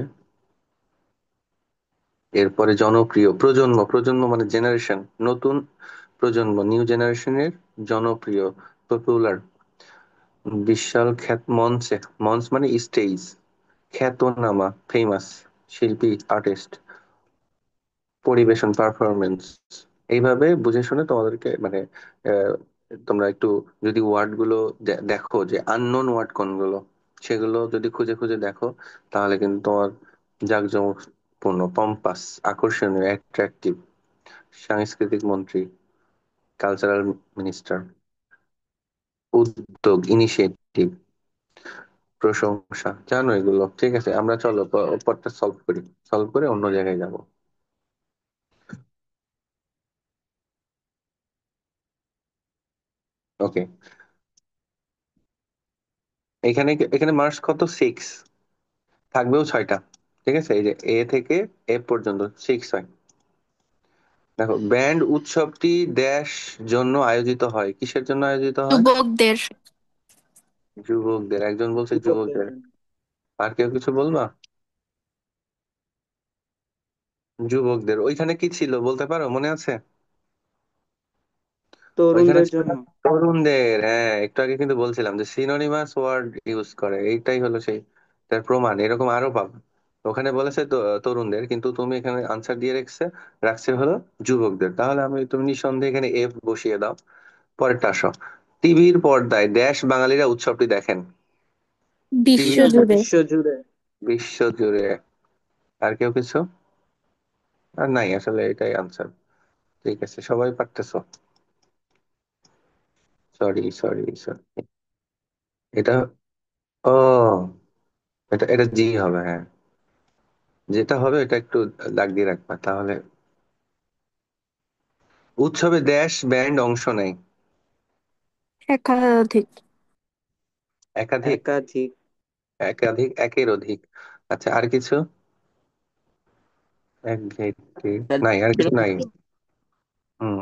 এরপরে জনপ্রিয়, প্রজন্ম, প্রজন্ম মানে জেনারেশন, নতুন প্রজন্ম, নিউ জেনারেশনের জনপ্রিয়, পপুলার। বিশাল খ্যাত মঞ্চে, মঞ্চ মানে স্টেজ, খ্যাতনামা, ফেমাস শিল্পী, আর্টিস্ট, পরিবেশন, পারফরমেন্স। এইভাবে বুঝে শুনে তোমাদেরকে মানে আহ, তোমরা একটু যদি ওয়ার্ড গুলো দেখো যে আননোন ওয়ার্ড কোনগুলো, সেগুলো যদি খুঁজে খুঁজে দেখো, তাহলে কিন্তু তোমার জাঁকজমকপূর্ণ, পম্পাস, আকর্ষণীয়, অ্যাট্রাকটিভ, সাংস্কৃতিক মন্ত্রী, কালচারাল মিনিস্টার, উদ্যোগ, ইনিশিয়েটিভ, প্রশংসা, জানো এগুলো। ঠিক আছে, আমরা চলো পরটা সলভ করি। সলভ করে অন্য জায়গায় যাব। ওকে, এখানে এখানে মার্কস কত? 6। থাকবেও 6টা। ঠিক আছে, এই যে এ থেকে এফ পর্যন্ত 6 হয়। দেখো, ব্যান্ড উৎসবটি দেশ জন্য আয়োজিত হয়। কিসের জন্য আয়োজিত হয়? যুবকদের। যুবকদের। একজন বলছে যুবকদের যুবকদের। জন্য। আর কেউ কিছু বলবা? যুবকদের। ওইখানে কি ছিল বলতে পারো, মনে আছে? ওইখানে তরুণদের ছিল জন্য। না তরুণদের। হ্যাঁ, একটু আগে কিন্তু বলছিলাম যে সিনোনিমাস ওয়ার্ড ইউজ করে, এইটাই হলো সেই তার প্রমাণ। এরকম আরো পাবো। ওখানে বলেছে তো তরুণদের, কিন্তু তুমি এখানে আনসার দিয়ে রাখছে হলো যুবকদের। তাহলে তুমি নিঃসন্দেহে এখানে এফ বসিয়ে দাও। পরেরটা আসো। টিভির পর্দায় ড্যাশ বাঙালিরা উৎসবটি দেখেন। টিভির বিশ্বজুড়ে। বিশ্বজুড়ে। বিশ্ব জুড়ে। আর কেউ কিছু? আর নাই, আসলে এটাই আনসার। ঠিক আছে, সবাই পারতেছো। Sorry sorry sorry. এটা, ও, এটা জি হবে, হ্যাঁ। যেটা হবে এটা একটু দাগ দিয়ে রাখবা তাহলে। উৎসবে দেশ ব্যান্ড অংশ নেয়। একাধিক। একাধিক। একাধিক। একাধিক, একের অধিক। আচ্ছা, আর কিছু? এক ঘেটে। স্যার, নাই, আর কিছু নাই।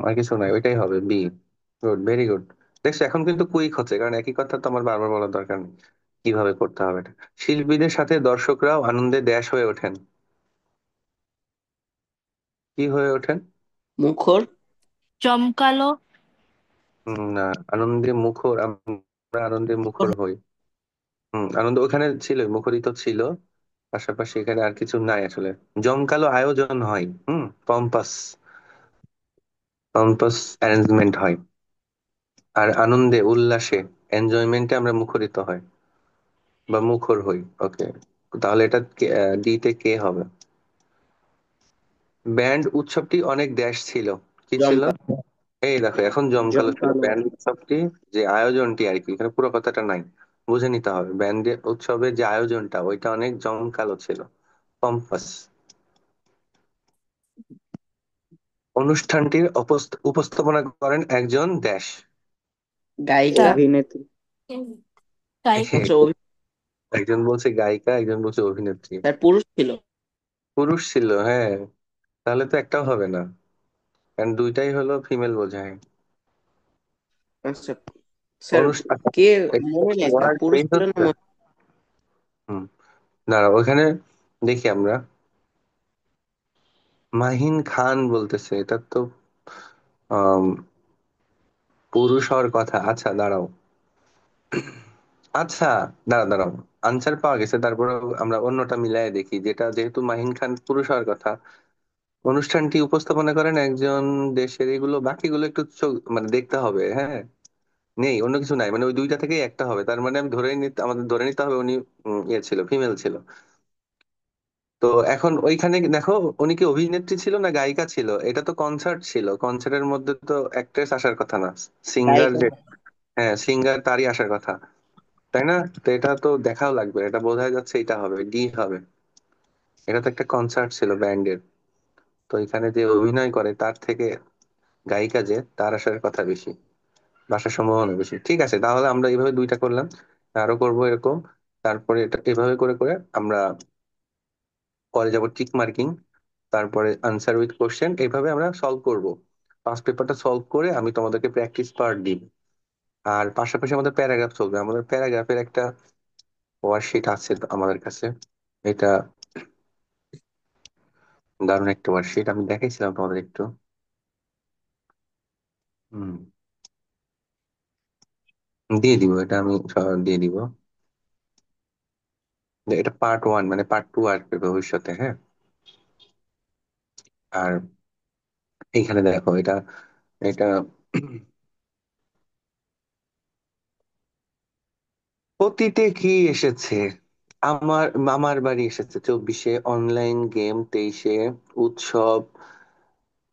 আর কিছু নাই, ওইটাই হবে বি। Good, very good. দেখছো, এখন কিন্তু কুইক হচ্ছে, কারণ একই কথা তো আমার বারবার বলার দরকার নেই কিভাবে করতে হবে এটা। শিল্পীদের সাথে দর্শকরাও আনন্দে দেশ হয়ে ওঠেন। কি হয়ে ওঠেন? মুখর। জমকালো। না, আনন্দে মুখর, আমরা আনন্দে মুখর হই। আনন্দ ওখানে ছিল, মুখরিত ছিল। পাশাপাশি এখানে আর কিছু নাই আসলে। জমকালো আয়োজন হয়। পম্পাস, পম্পাস অ্যারেঞ্জমেন্ট হয়। আর আনন্দে, উল্লাসে, এনজয়মেন্টে আমরা মুখরিত হয় বা মুখর হই। ওকে, তাহলে এটা ডি তে কে হবে? ব্যান্ড উৎসবটি অনেক দেশ ছিল। কি ছিল? জমকালো। এই দেখো, এখন জমকালো ছিল জমকালো। ব্যান্ড উৎসবটি। যে আয়োজনটি আর কি, এখানে পুরো কথাটা নাই, বুঝে নিতে হবে। ব্যান্ড উৎসবের যে আয়োজনটা ওইটা অনেক জমকালো ছিল, পম্পাস। অনুষ্ঠানটির উপস্থাপনা করেন একজন দেশ। গায়িকা। তা অভিনেত্রী। গায়িকা। আচ্ছা, একজন বলছে গায়িকা, একজন বলছে অভিনেত্রী। স্যার পুরুষ ছিল। পুরুষ ছিল, হ্যাঁ। তাহলে তো একটাও হবে না, কারণ দুইটাই হলো ফিমেল বোঝায়। আচ্ছা স্যার, অনুষ্ঠান, কে একটা মনে নেই স্যার, ওয়ার্ড পুরুষ চেঞ্জ ছিল না হচ্ছে। হুম দাঁড়াও, ওখানে দেখি আমরা। মাহিন খান বলতেছে, এটা তো আম, পুরুষ হওয়ার কথা। আচ্ছা দাঁড়াও, আচ্ছা, দাঁড়াও দাঁড়াও। আনসার পাওয়া গেছে, তারপরে আমরা অন্যটা মিলাই দেখি। যেটা যেহেতু মাহিন খান পুরুষ হওয়ার কথা, অনুষ্ঠানটি উপস্থাপনা করেন একজন দেশের, এগুলো বাকিগুলো একটু মানে দেখতে হবে, হ্যাঁ। নেই, অন্য কিছু নাই, মানে ওই দুইটা থেকেই একটা হবে। তার মানে আমাদের ধরে নিতে হবে উনি ইয়ে ছিল, ফিমেল ছিল। তো এখন ওইখানে দেখো, উনি কি অভিনেত্রী ছিল না গায়িকা ছিল? এটা তো কনসার্ট ছিল, কনসার্টের মধ্যে তো অ্যাক্ট্রেস আসার কথা না, সিঙ্গার গায়িকা। যে। হ্যাঁ, সিঙ্গার তারই আসার কথা, তাই না? তো এটা তো দেখাও লাগবে, এটা বোঝা যাচ্ছে এটা হবে, ডি হবে। এটা তো একটা কনসার্ট ছিল ব্যান্ডের। তো এখানে যে অভিনয় করে তার থেকে গায়িকা যে, তার আসার কথা বেশি, বাসার সম্ভাবনা বেশি। ঠিক আছে, তাহলে আমরা এইভাবে দুইটা করলাম, আরো করব এরকম। তারপরে এটা এভাবে করে করে আমরা পরে যাব টিক মার্কিং, তারপরে আনসার উইথ কোশ্চেন, এইভাবে আমরা সলভ করব। পাঁচ পেপারটা সলভ করে আমি তোমাদেরকে প্র্যাকটিস পার্ট দিব। আর পাশাপাশি আমাদের প্যারাগ্রাফ চলবে। আমাদের প্যারাগ্রাফের একটা ওয়ার্কশিট আছে তো আমাদের কাছে। এটা দারুণ একটা ওয়ার্কশিট, আমি দেখাইছিলাম তোমাদের একটু। হুম দিয়ে দিব, এটা আমি দিয়ে দিব। এটা পার্ট ওয়ান, মানে পার্ট টু আসবে ভবিষ্যতে, হ্যাঁ। আর এইখানে দেখো, এটা এটা অতীতে কি এসেছে? আমার মামার বাড়ি এসেছে 24-এ, অনলাইন গেম 23-এ, উৎসব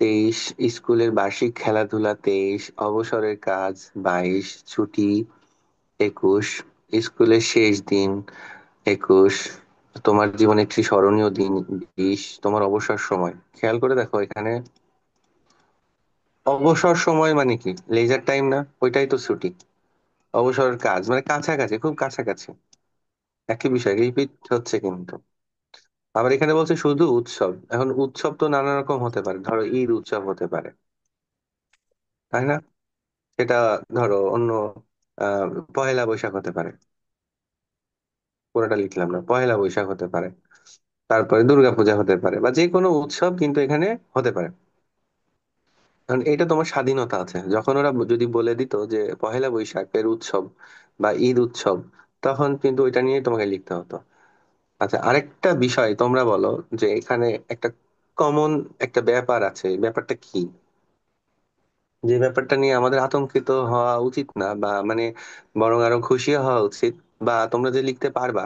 23, স্কুলের বার্ষিক খেলাধুলা 23, অবসরের কাজ 22, ছুটি 21, স্কুলের শেষ দিন 21, তোমার জীবনে একটি স্মরণীয় দিন 20, তোমার অবসর সময়। খেয়াল করে দেখো এখানে, অবসর সময় মানে কি, লেজার টাইম না? ওইটাই তো ছুটি। অবসরের কাজ মানে কাছাকাছি, খুব কাছাকাছি, একই বিষয় রিপিট হচ্ছে কিন্তু। আবার এখানে বলছে শুধু উৎসব। এখন উৎসব তো নানা রকম হতে পারে, ধরো ঈদ উৎসব হতে পারে, তাই না? সেটা ধরো অন্য, আহ পহেলা বৈশাখ হতে পারে। পুরোটা লিখলাম না, পহেলা বৈশাখ হতে পারে। তারপরে দুর্গাপূজা হতে পারে, বা যে কোনো উৎসব কিন্তু এখানে হতে পারে। কারণ এটা তোমার স্বাধীনতা আছে। যখন ওরা যদি বলে দিত যে পহেলা বৈশাখের উৎসব বা ঈদ উৎসব, তখন কিন্তু ওইটা নিয়ে তোমাকে লিখতে হতো। আচ্ছা, আরেকটা বিষয় তোমরা বলো, যে এখানে একটা কমন একটা ব্যাপার আছে, এই ব্যাপারটা কি? যে ব্যাপারটা নিয়ে আমাদের আতঙ্কিত হওয়া উচিত না, বা মানে বরং আরো খুশি হওয়া উচিত, বা তোমরা যে লিখতে পারবা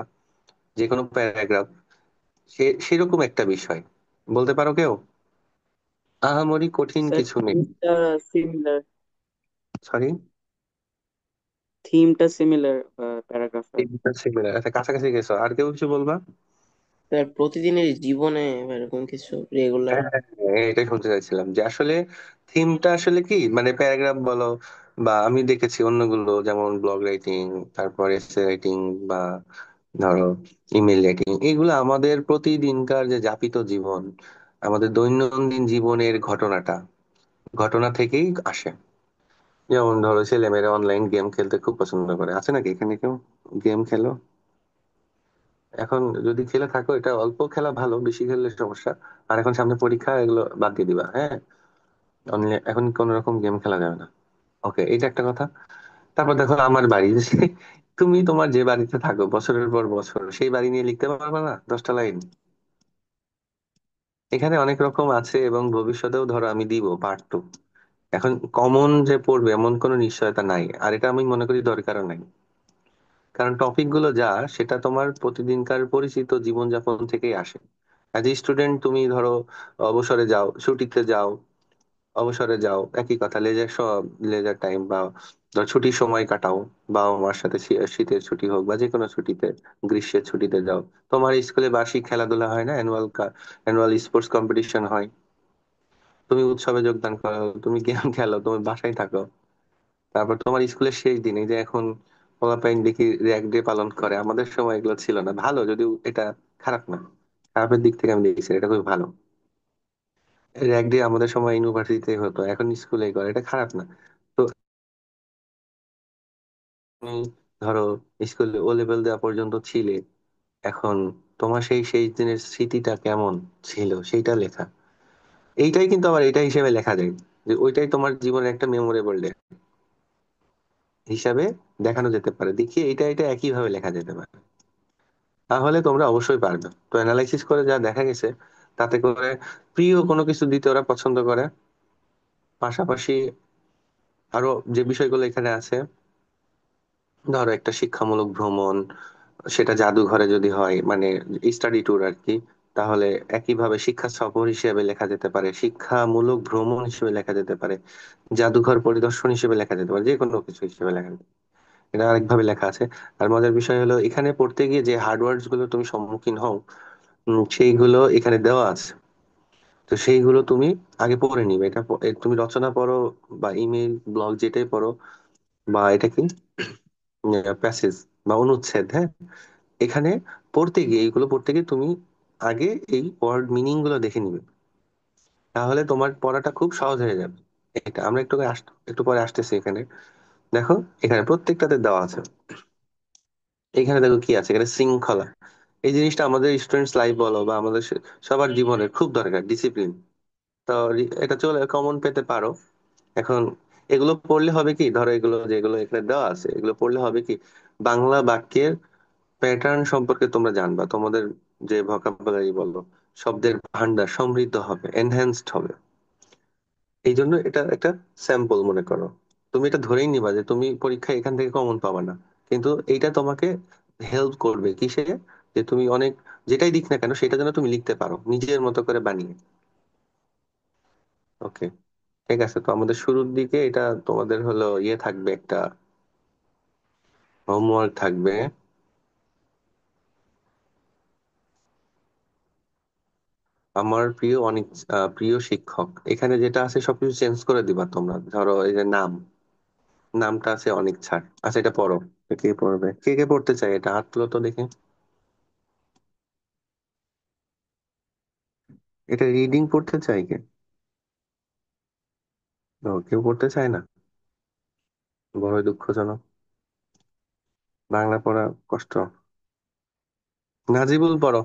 যে কোনো প্যারাগ্রাফ, সেরকম একটা বিষয় বলতে পারো কেউ? আহামরি কঠিন স্যার, কিছু নেই। থিমটা সিমিলার। সরি? থিমটা সিমিলার প্যারাগ্রাফের। আচ্ছা, কাছাকাছি গেছো। আর কেউ কিছু বলবা? স্যার প্রতিদিনের জীবনে এরকম কিছু রেগুলার। হ্যাঁ, হ্যাঁ, হ্যাঁ, এটাই শুনতে চাইছিলাম, যে আসলে থিমটা আসলে কি, মানে প্যারাগ্রাফ বলো, বা আমি দেখেছি অন্যগুলো যেমন ব্লগ রাইটিং, তারপর এসে রাইটিং, বা ধরো ইমেল রাইটিং, এগুলো আমাদের প্রতিদিনকার যে যাপিত জীবন, আমাদের দৈনন্দিন জীবনের ঘটনা থেকেই আসে। যেমন ধরো ছেলেমেয়েরা অনলাইন গেম খেলতে খুব পছন্দ করে, আছে নাকি এখানে কেউ গেম খেলো? এখন যদি খেলে থাকো, এটা অল্প খেলা ভালো, বেশি খেললে সমস্যা। আর এখন সামনে পরীক্ষা, এগুলো বাদ দিয়ে দিবা, হ্যাঁ। অনলাইন এখন কোন রকম গেম খেলা যাবে না। ওকে, এটা একটা কথা। তারপর দেখো আমার বাড়ি তুমি তোমার যে বাড়িতে থাকো বছরের পর বছর, সেই বাড়ি নিয়ে লিখতে পারবে না 10টা লাইন? এখানে অনেক রকম আছে, এবং ভবিষ্যতেও ধরো আমি দিব পার্ট 2। এখন কমন যে পড়বে এমন কোনো নিশ্চয়তা নাই, আর এটা আমি মনে করি দরকারও নাই। কারণ টপিক গুলো যা, সেটা তোমার প্রতিদিনকার পরিচিত জীবনযাপন থেকেই আসে। অ্যাজ এ স্টুডেন্ট তুমি ধরো অবসরে যাও, ছুটিতে যাও, অবসরে যাও, একই কথা, লেজার টাইম, বা ধর ছুটির সময় কাটাও বাবা মার সাথে, শীতের ছুটি হোক বা যে কোনো ছুটিতে, গ্রীষ্মের ছুটিতে যাও। তোমার স্কুলে বার্ষিক খেলাধুলা হয় না, অ্যানুয়াল স্পোর্টস কম্পিটিশন হয়, তুমি উৎসবে যোগদান করো, তুমি গেম খেলো, তুমি বাসায় থাকো। তারপর তোমার স্কুলের শেষ দিনে, যে এখন পোলাপাইন দেখি র্যাগ ডে পালন করে, আমাদের সময় এগুলো ছিল না, ভালো যদিও এটা, খারাপ না। খারাপের দিক থেকে আমি দেখছি এটা খুবই ভালো। র্যাগ ডে আমাদের সময় ইউনিভার্সিটিতে হতো, এখন স্কুলে করে, এটা খারাপ না। তো তুমি ধরো স্কুলে ও লেভেল দেওয়া পর্যন্ত ছিলে, এখন তোমার সেই শেষ দিনের স্মৃতিটা কেমন ছিল সেইটা লেখা। এইটাই কিন্তু আবার এটা হিসেবে লেখা যায়, যে ওইটাই তোমার জীবনের একটা মেমোরেবল ডে হিসাবে দেখানো যেতে পারে, দেখিয়ে এটা এটা একই ভাবে লেখা যেতে পারে। তাহলে তোমরা অবশ্যই পারবে। তো অ্যানালাইসিস করে যা দেখা গেছে, তাতে করে প্রিয় কোনো কিছু দিতে ওরা পছন্দ করে। পাশাপাশি আরো যে বিষয়গুলো এখানে আছে, ধরো একটা শিক্ষামূলক ভ্রমণ, সেটা জাদুঘরে যদি হয়, মানে স্টাডি ট্যুর আর কি, তাহলে একইভাবে শিক্ষা সফর হিসেবে লেখা যেতে পারে, শিক্ষামূলক ভ্রমণ হিসেবে লেখা যেতে পারে, জাদুঘর পরিদর্শন হিসেবে লেখা যেতে পারে, যে কোনো কিছু হিসেবে লেখা যেতে পারে। এটা আরেকভাবে লেখা আছে। আর মজার বিষয় হলো, এখানে পড়তে গিয়ে যে হার্ড ওয়ার্ডস গুলো তুমি সম্মুখীন হও, সেইগুলো এখানে দেওয়া আছে। তো সেইগুলো তুমি আগে পড়ে নিবে। তুমি রচনা পড়ো, বা ইমেল, ব্লগ, যেটাই পড়ো, বা এটা কি প্যাসেজ বা অনুচ্ছেদ, হ্যাঁ, এখানে এইগুলো পড়তে গিয়ে তুমি আগে এই ওয়ার্ড মিনিং গুলো দেখে নিবে। তাহলে তোমার পড়াটা খুব সহজ হয়ে যাবে। এটা আমরা একটু পরে আসতেছি এখানে। দেখো, এখানে প্রত্যেকটাতে দেওয়া আছে। এখানে দেখো কি আছে, এখানে শৃঙ্খলা। এই জিনিসটা আমাদের স্টুডেন্টস লাইফ বলো, বা আমাদের সবার জীবনের খুব দরকার, ডিসিপ্লিন। তো এটা চলে কমন পেতে পারো। এখন এগুলো পড়লে হবে কি, ধরো এগুলো যেগুলো এখানে দেওয়া আছে, এগুলো পড়লে হবে কি, বাংলা বাক্যের প্যাটার্ন সম্পর্কে তোমরা জানবা। তোমাদের যে ভোকাবুলারি বলো, শব্দের ভান্ডার সমৃদ্ধ হবে, এনহ্যান্সড হবে। এই জন্য এটা একটা স্যাম্পল মনে করো। তুমি এটা ধরেই নিবা যে তুমি পরীক্ষায় এখান থেকে কমন পাবা না, কিন্তু এইটা তোমাকে হেল্প করবে কিসে, যে তুমি অনেক, যেটাই দিক না কেন, সেটা যেন তুমি লিখতে পারো নিজের মতো করে বানিয়ে। ওকে, ঠিক আছে। তো আমাদের শুরুর দিকে এটা তোমাদের হলো ইয়ে থাকবে, একটা হোমওয়ার্ক থাকবে। আমার প্রিয় শিক্ষক, এখানে যেটা আছে সবকিছু চেঞ্জ করে দিবা তোমরা। ধরো এই যে নামটা আছে অনিক স্যার, আচ্ছা এটা পড়ো। কে পড়বে, কে কে পড়তে চাই? এটা হাত তুলো তো দেখে। এটা রিডিং পড়তে চাই কে? ও, কেউ পড়তে চায় না, বড়ই দুঃখজনক। বাংলা পড়া কষ্ট। নাজিবুল পড়ো।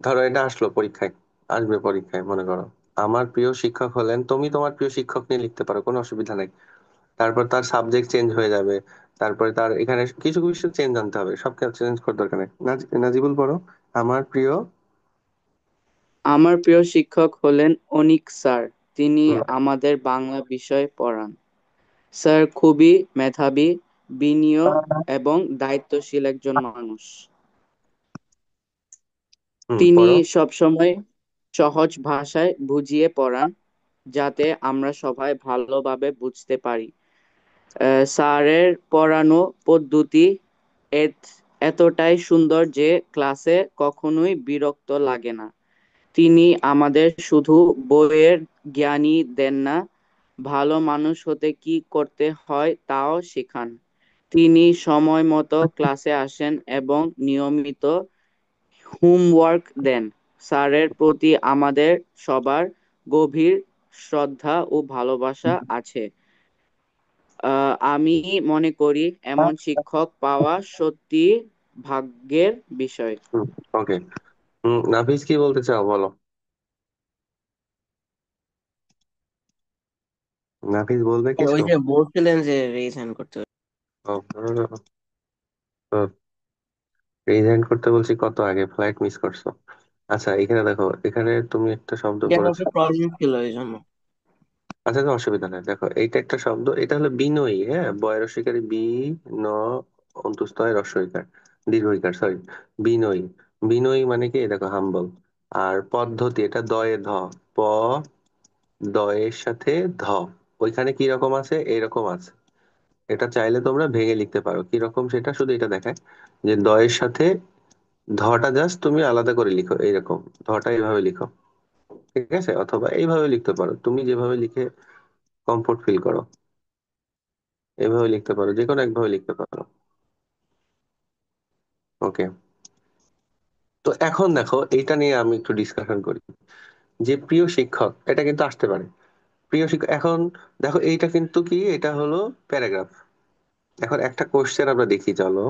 ধরো এটা আসলো পরীক্ষায়, আসবে পরীক্ষায় মনে করো, আমার প্রিয় শিক্ষক হলেন, তুমি তোমার প্রিয় শিক্ষক নিয়ে লিখতে পারো, কোনো অসুবিধা নাই। তারপর তার সাবজেক্ট চেঞ্জ হয়ে যাবে, তারপরে তার এখানে কিছু কিছু চেঞ্জ আনতে হবে, সব চেঞ্জ করার দরকার নেই। নাজিবুল পড়ো। আমার প্রিয়। আমার প্রিয় শিক্ষক হলেন অনিক স্যার। তিনি হুম, আমাদের বাংলা বিষয় পড়ান। স্যার খুবই মেধাবী, বিনয়ী এবং দায়িত্বশীল একজন মানুষ। তিনি পড়ো। সবসময় সহজ ভাষায় বুঝিয়ে পড়ান, যাতে আমরা সবাই ভালোভাবে বুঝতে পারি। স্যারের পড়ানো পদ্ধতি এতটাই সুন্দর যে ক্লাসে কখনোই বিরক্ত লাগে না। তিনি আমাদের শুধু বইয়ের জ্ঞানই দেন না, ভালো মানুষ হতে কি করতে হয় তাও শেখান। তিনি সময় মতো ক্লাসে আসেন এবং নিয়মিত হোমওয়ার্ক দেন। স্যারের প্রতি আমাদের সবার গভীর শ্রদ্ধা ও ভালোবাসা আছে। আমি মনে করি এমন শিক্ষক পাওয়া সত্যি ভাগ্যের বিষয়। ওকে। নাফিস কি বলতে চাও বলো। নাফিস বলবে ওই কিছু? যে বলছিলেন যে রেইজ হ্যান্ড করতে হবে। রিজাইন করতে বলছি কত আগে, ফ্লাইট মিস করছো। আচ্ছা, এখানে দেখো, এখানে তুমি একটা শব্দ কেন করেছো। একটা প্রবলেম ছিল এই জন্য। আচ্ছা, তো অসুবিধা নেই, দেখো এইটা একটা শব্দ, এটা হলো বিনয়ী। হ্যাঁ, বয় রসইকারী বি, ন অন্তুস্থ রস্বইকার, দীর্ঘইকার, সরি। বিনয়ী। বিনয়ী মানে কি, দেখো হাম্বল। আর পদ্ধতি, এটা দয়ে ধ, প, দয়ের সাথে ধ, ওইখানে কি রকম আছে, এইরকম আছে। এটা চাইলে তোমরা ভেঙে লিখতে পারো, কি রকম সেটা শুধু এটা দেখায় যে দয়ের সাথে ধটা জাস্ট তুমি আলাদা করে লিখো, এইরকম। ধটা এইভাবে লিখো, ঠিক আছে, অথবা এইভাবে লিখতে পারো, তুমি যেভাবে লিখে কমফোর্ট ফিল করো, এভাবে লিখতে পারো, যে কোনো একভাবে লিখতে পারো। ওকে। তো এখন দেখো, এইটা নিয়ে আমি একটু ডিসকাশন করি, যে প্রিয় শিক্ষক, এটা কিন্তু আসতে পারে। প্রিয় শিক্ষক, এখন দেখো এইটা কিন্তু কি, এটা হলো প্যারাগ্রাফ। এখন একটা কোশ্চেন আমরা দেখি, চলো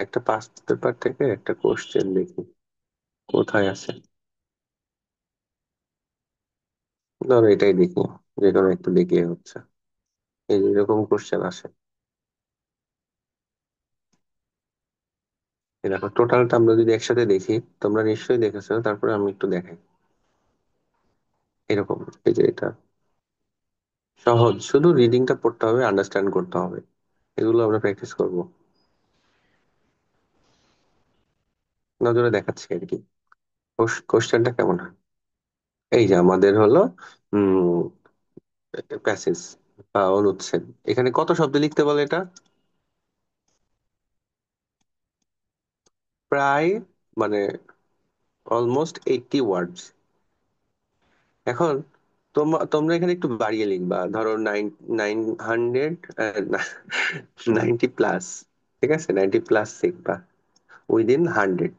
একটা পাস্ট পেপার থেকে একটা কোশ্চেন দেখি কোথায় আছে। ধরো এটাই দেখি, যে কোনো একটু দেখি হচ্ছে, এই যে এরকম কোশ্চেন আসে। এই দেখো, টোটালটা আমরা যদি একসাথে দেখি, তোমরা নিশ্চয়ই দেখেছো, তারপরে আমি একটু দেখাই। এরকম, এই যে এটা সহজ, শুধু রিডিংটা পড়তে হবে, আন্ডারস্ট্যান্ড করতে হবে, এগুলো আমরা প্র্যাকটিস করব। নজরে দেখাচ্ছি আর কি, কোশ্চেনটা কেমন হয়। এই যে আমাদের হলো প্যাসেজ বা অনুচ্ছেদ, এখানে কত শব্দ লিখতে বলে এটা? প্রায়, মানে অলমোস্ট 80 ওয়ার্ডস। এখন তোমরা এখানে একটু বাড়িয়ে লিখবা, ধরো 900, 90+, ঠিক আছে, 90+ লিখবা, উইদিন 100।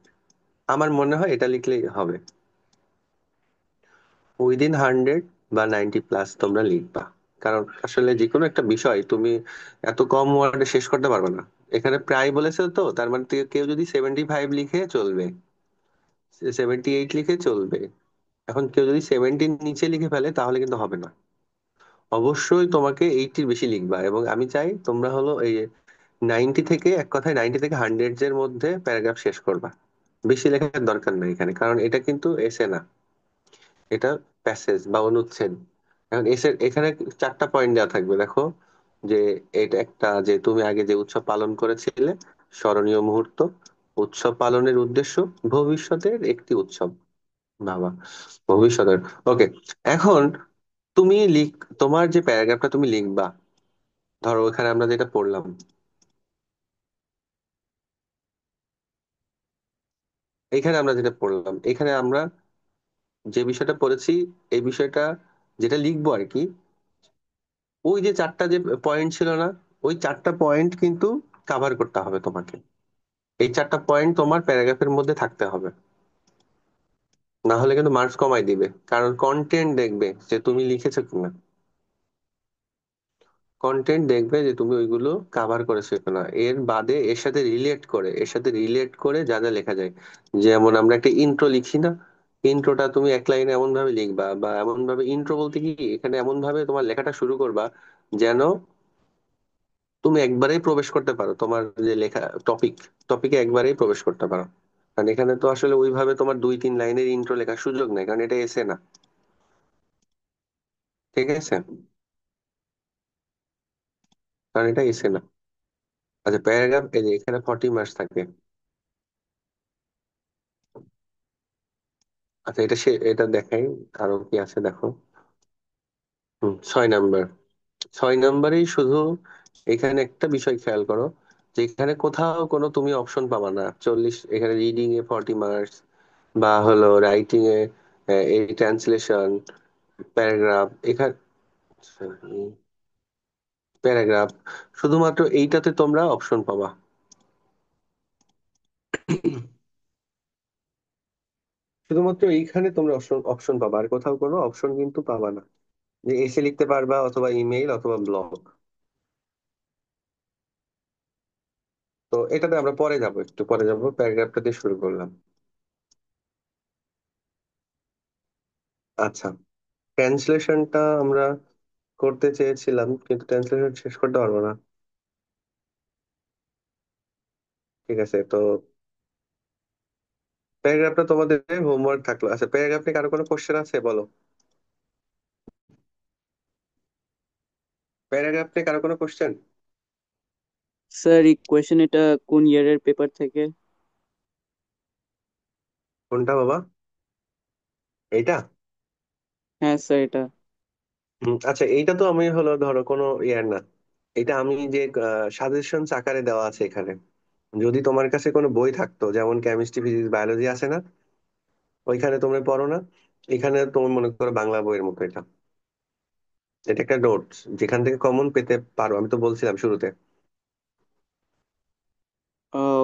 আমার মনে হয় এটা লিখলেই হবে, উইদিন 100 বা 90+ তোমরা লিখবা। কারণ আসলে যে কোনো একটা বিষয় তুমি এত কম ওয়ার্ডে শেষ করতে পারবে না। এখানে প্রায় বলেছে, তো তার মানে কেউ যদি 75 লিখে চলবে, 78 লিখে চলবে। এখন কেউ যদি 70 নিচে লিখে ফেলে তাহলে কিন্তু হবে না। অবশ্যই তোমাকে 80-র বেশি লিখবা, এবং আমি চাই তোমরা হলো এই 90 থেকে, এক কথায় 90 থেকে 100 এর মধ্যে প্যারাগ্রাফ শেষ করবা। বেশি লেখার দরকার নেই এখানে, কারণ এটা কিন্তু এসে না, এটা প্যাসেজ বা অনুচ্ছেদ। এখন এসে এখানে 4টা পয়েন্ট দেওয়া থাকবে, দেখো, যে এটা একটা, যে তুমি আগে যে উৎসব পালন করেছিলে, স্মরণীয় মুহূর্ত, উৎসব পালনের উদ্দেশ্য, ভবিষ্যতের একটি উৎসব। বাবা, ভবিষ্যতের। ওকে। এখন তুমি তোমার যে প্যারাগ্রাফটা তুমি লিখবা, ধরো এখানে আমরা যেটা পড়লাম, এখানে আমরা যেটা পড়লাম, এখানে আমরা যে বিষয়টা পড়েছি, এই বিষয়টা যেটা লিখবো আর কি, ওই যে 4টা যে পয়েন্ট ছিল না, ওই 4টা পয়েন্ট কিন্তু কাভার করতে হবে তোমাকে। এই 4টা পয়েন্ট তোমার প্যারাগ্রাফের মধ্যে থাকতে হবে, না হলে কিন্তু মার্কস কমাই দিবে, কারণ কন্টেন্ট দেখবে যে তুমি লিখেছো কিনা। কন্টেন্ট দেখবে যে তুমি ওইগুলো কাভার করেছো কিনা, এর বাদে এর সাথে রিলেট করে যা যা লেখা যায়। যেমন আমরা একটা ইন্ট্রো লিখি না, ইন্ট্রোটা তুমি এক লাইনে এমন ভাবে লিখবা, বা এমন ভাবে ইন্ট্রো বলতে কি, এখানে এমন ভাবে তোমার লেখাটা শুরু করবা যেন তুমি একবারেই প্রবেশ করতে পারো তোমার যে লেখা টপিক, টপিকে একবারেই প্রবেশ করতে পারো। কারণ এখানে তো আসলে ওইভাবে তোমার 2-3 লাইনের ইন্ট্রো লেখার সুযোগ নেই, কারণ এটা এসে না। ঠিক আছে, কারণ এটা এসে না। আচ্ছা, প্যারাগ্রাফ এই যে এখানে 40 মার্কস থাকে। আচ্ছা, এটা দেখাই, আরো কি আছে দেখো। 6 নাম্বার, 6 নাম্বারেই শুধু এখানে একটা বিষয় খেয়াল করো, যে এখানে কোথাও কোনো তুমি অপশন পাবা না 40, এখানে রিডিং এ 40 মার্কস, বা হলো রাইটিং এ এই ট্রান্সলেশন, প্যারাগ্রাফ, এখানে প্যারাগ্রাফ, শুধুমাত্র এইটাতে তোমরা অপশন পাবা। শুধুমাত্র এইখানে তোমরা অপশন অপশন পাবা, আর কোথাও কোনো অপশন কিন্তু পাবা না, যে এসে লিখতে পারবা অথবা ইমেইল অথবা ব্লগ। তো এটাতে আমরা পরে যাব, একটু পরে যাব, প্যারাগ্রাফটা দিয়ে শুরু করলাম। আচ্ছা, ট্রান্সলেশনটা আমরা করতে চেয়েছিলাম, কিন্তু ট্রান্সলেশন শেষ করতে পারবো না। ঠিক আছে, তো প্যারাগ্রাফটা তোমাদের হোমওয়ার্ক থাকলো। আচ্ছা, প্যারাগ্রাফ নিয়ে কারো কোনো কোশ্চেন আছে, বলো। প্যারাগ্রাফ নিয়ে কারো কোনো কোশ্চেন? স্যার, এই কোয়েশ্চেন এটা কোন ইয়ারের পেপার থেকে? কোনটা বাবা? এইটা? হ্যাঁ স্যার, এটা। আচ্ছা, এইটা তো আমি হলো ধরো কোনো ইয়ার না, এটা আমি যে সাজেশন আকারে দেওয়া আছে এখানে। যদি তোমার কাছে কোনো বই থাকতো, যেমন কেমিস্ট্রি, ফিজিক্স, বায়োলজি আছে না, ওইখানে তোমরা পড়ো না, এখানে তোমার মনে করো বাংলা বইয়ের মতো এটা। এটা একটা নোটস যেখান থেকে কমন পেতে পারো, আমি তো বলছিলাম শুরুতে।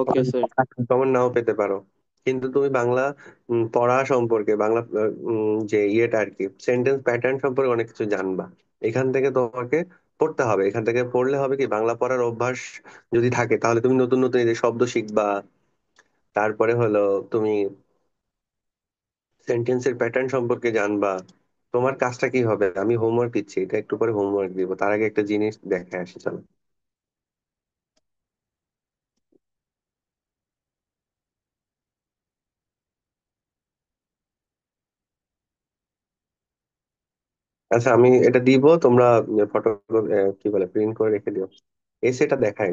Okay sir. কমন নাও পেতে পারো, কিন্তু তুমি বাংলা পড়া সম্পর্কে, বাংলা যে ইয়েটা আর কি, সেন্টেন্স প্যাটার্ন সম্পর্কে অনেক কিছু জানবা। এখান থেকে তোমাকে পড়তে হবে, এখান থেকে পড়লে হবে কি, বাংলা পড়ার অভ্যাস যদি থাকে তাহলে তুমি নতুন নতুন এই যে শব্দ শিখবা। তারপরে হলো তুমি সেন্টেন্সের প্যাটার্ন সম্পর্কে জানবা। তোমার কাজটা কি হবে, আমি হোমওয়ার্ক দিচ্ছি, এটা একটু পরে হোমওয়ার্ক দিব, তার আগে একটা জিনিস দেখে আসি, চলো। আচ্ছা, আমি এটা দিব, তোমরা ফটো কি বলে প্রিন্ট করে রেখে দিও, এসে এটা দেখায়।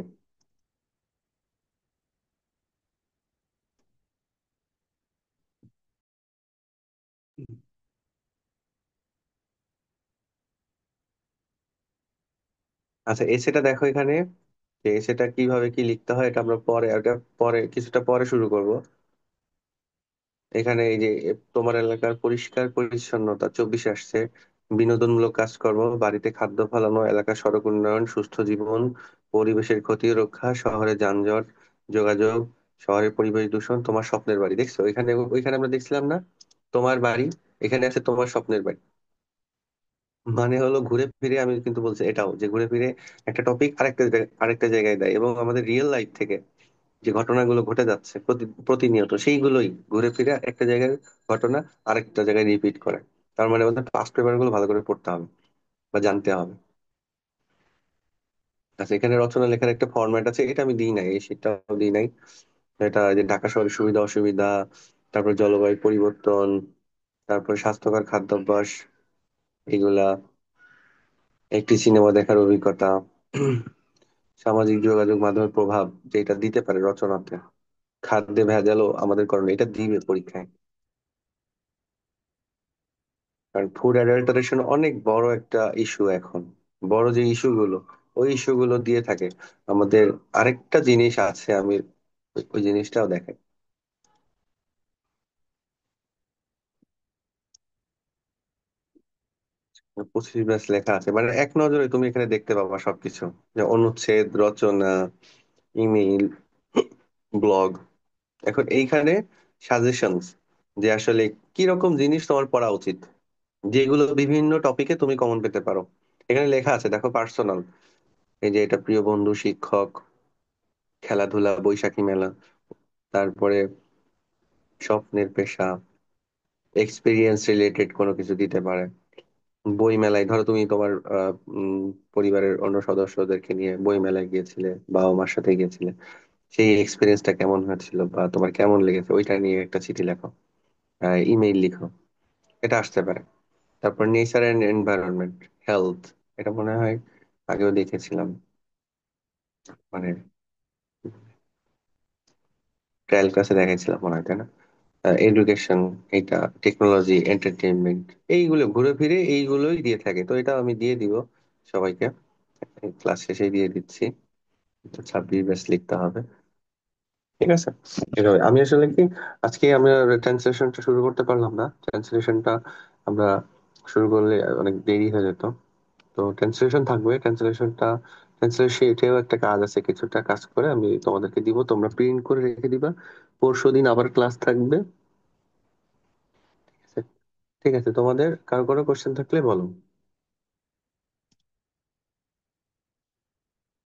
আচ্ছা, এসেটা দেখো এখানে, যে এসেটা কিভাবে কি লিখতে হয় এটা আমরা পরে, এটা পরে কিছুটা পরে শুরু করব। এখানে এই যে তোমার এলাকার পরিষ্কার পরিচ্ছন্নতা 24 আসছে, বিনোদনমূলক কাজকর্ম, বাড়িতে খাদ্য ফলানো, এলাকার সড়ক উন্নয়ন, সুস্থ জীবন, পরিবেশের ক্ষতি রক্ষা, শহরে যানজট, যোগাযোগ, শহরের পরিবেশ দূষণ, তোমার স্বপ্নের বাড়ি। দেখছো ওইখানে, ওইখানে আমরা দেখছিলাম না তোমার বাড়ি, এখানে আছে তোমার স্বপ্নের বাড়ি। মানে হলো ঘুরে ফিরে, আমি কিন্তু বলছি এটাও, যে ঘুরে ফিরে একটা টপিক আরেকটা জায়গায় দেয়, এবং আমাদের রিয়েল লাইফ থেকে যে ঘটনাগুলো ঘটে যাচ্ছে প্রতিনিয়ত, সেইগুলোই ঘুরে ফিরে একটা জায়গায় ঘটনা আরেকটা জায়গায় রিপিট করে। তার মানে আমাদের পাস্ট পেপার গুলো ভালো করে পড়তে হবে বা জানতে হবে। আচ্ছা, এখানে রচনা লেখার একটা ফরম্যাট আছে, এটা আমি দিই নাই, এই শীটটাও দিই নাই। এটা যে ঢাকা শহরের সুবিধা অসুবিধা, তারপর জলবায়ু পরিবর্তন, তারপর স্বাস্থ্যকর খাদ্যাভ্যাস, এগুলা, একটি সিনেমা দেখার অভিজ্ঞতা, সামাজিক যোগাযোগ মাধ্যমের প্রভাব, যেটা দিতে পারে রচনাতে, খাদ্যে ভেজালও আমাদের করণীয়, এটা দিবে পরীক্ষায়। কারণ ফুড অ্যাডাল্টারেশন অনেক বড় একটা ইস্যু এখন, বড় যে ইস্যু গুলো, ওই ইস্যু গুলো দিয়ে থাকে আমাদের। আরেকটা জিনিস আছে, আমি ওই জিনিসটাও দেখাই। 25 ব্যাচ লেখা আছে, মানে এক নজরে তুমি এখানে দেখতে পাবা সবকিছু, যে অনুচ্ছেদ, রচনা, ইমেইল, ব্লগ। এখন এইখানে সাজেশনস, যে আসলে কি রকম জিনিস তোমার পড়া উচিত, যেগুলো বিভিন্ন টপিকে তুমি কমন পেতে পারো। এখানে লেখা আছে দেখো, পার্সোনাল, এই যে এটা প্রিয় বন্ধু, শিক্ষক, খেলাধুলা, বৈশাখী মেলা, তারপরে স্বপ্নের পেশা, এক্সপিরিয়েন্স রিলেটেড কোনো কিছু দিতে পারে, বই মেলায় ধরো তুমি তোমার পরিবারের অন্য সদস্যদেরকে নিয়ে বই মেলায় গিয়েছিলে, বাবা মার সাথে গিয়েছিলে, সেই এক্সপিরিয়েন্সটা কেমন হয়েছিল বা তোমার কেমন লেগেছে ওইটা নিয়ে একটা চিঠি লেখো, ইমেইল লিখো। এটা আসতে পারে। তারপর নেচার অ্যান্ড এনভায়রনমেন্ট, হেলথ, এটা মনে হয় আগেও দেখেছিলাম, মানে ট্রায়াল ক্লাসে দেখাইছিলাম মনে হয়, তাই না? এডুকেশন, এটা টেকনোলজি, এন্টারটেইনমেন্ট, এইগুলো ঘুরে ফিরে এইগুলোই দিয়ে থাকে। তো এটা আমি দিয়ে দিব সবাইকে, ক্লাস শেষে দিয়ে দিচ্ছি। তো 26 ব্যাচ লিখতে হবে, ঠিক আছে? এভাবে আমি আসলে কি, আজকে আমরা ট্রান্সলেশনটা শুরু করতে পারলাম না। ট্রান্সলেশনটা আমরা শুরু করলে অনেক দেরি হয়ে যেত। তো ট্রান্সলেশন থাকবে, ট্রান্সলেশন এটাও একটা কাজ আছে, কিছুটা কাজ করে আমি তোমাদেরকে দিব, তোমরা প্রিন্ট করে রেখে দিবা। পরশুদিন আবার ক্লাস থাকবে, ঠিক আছে? ঠিক আছে, তোমাদের কারো কোনো কোশ্চেন থাকলে বলো।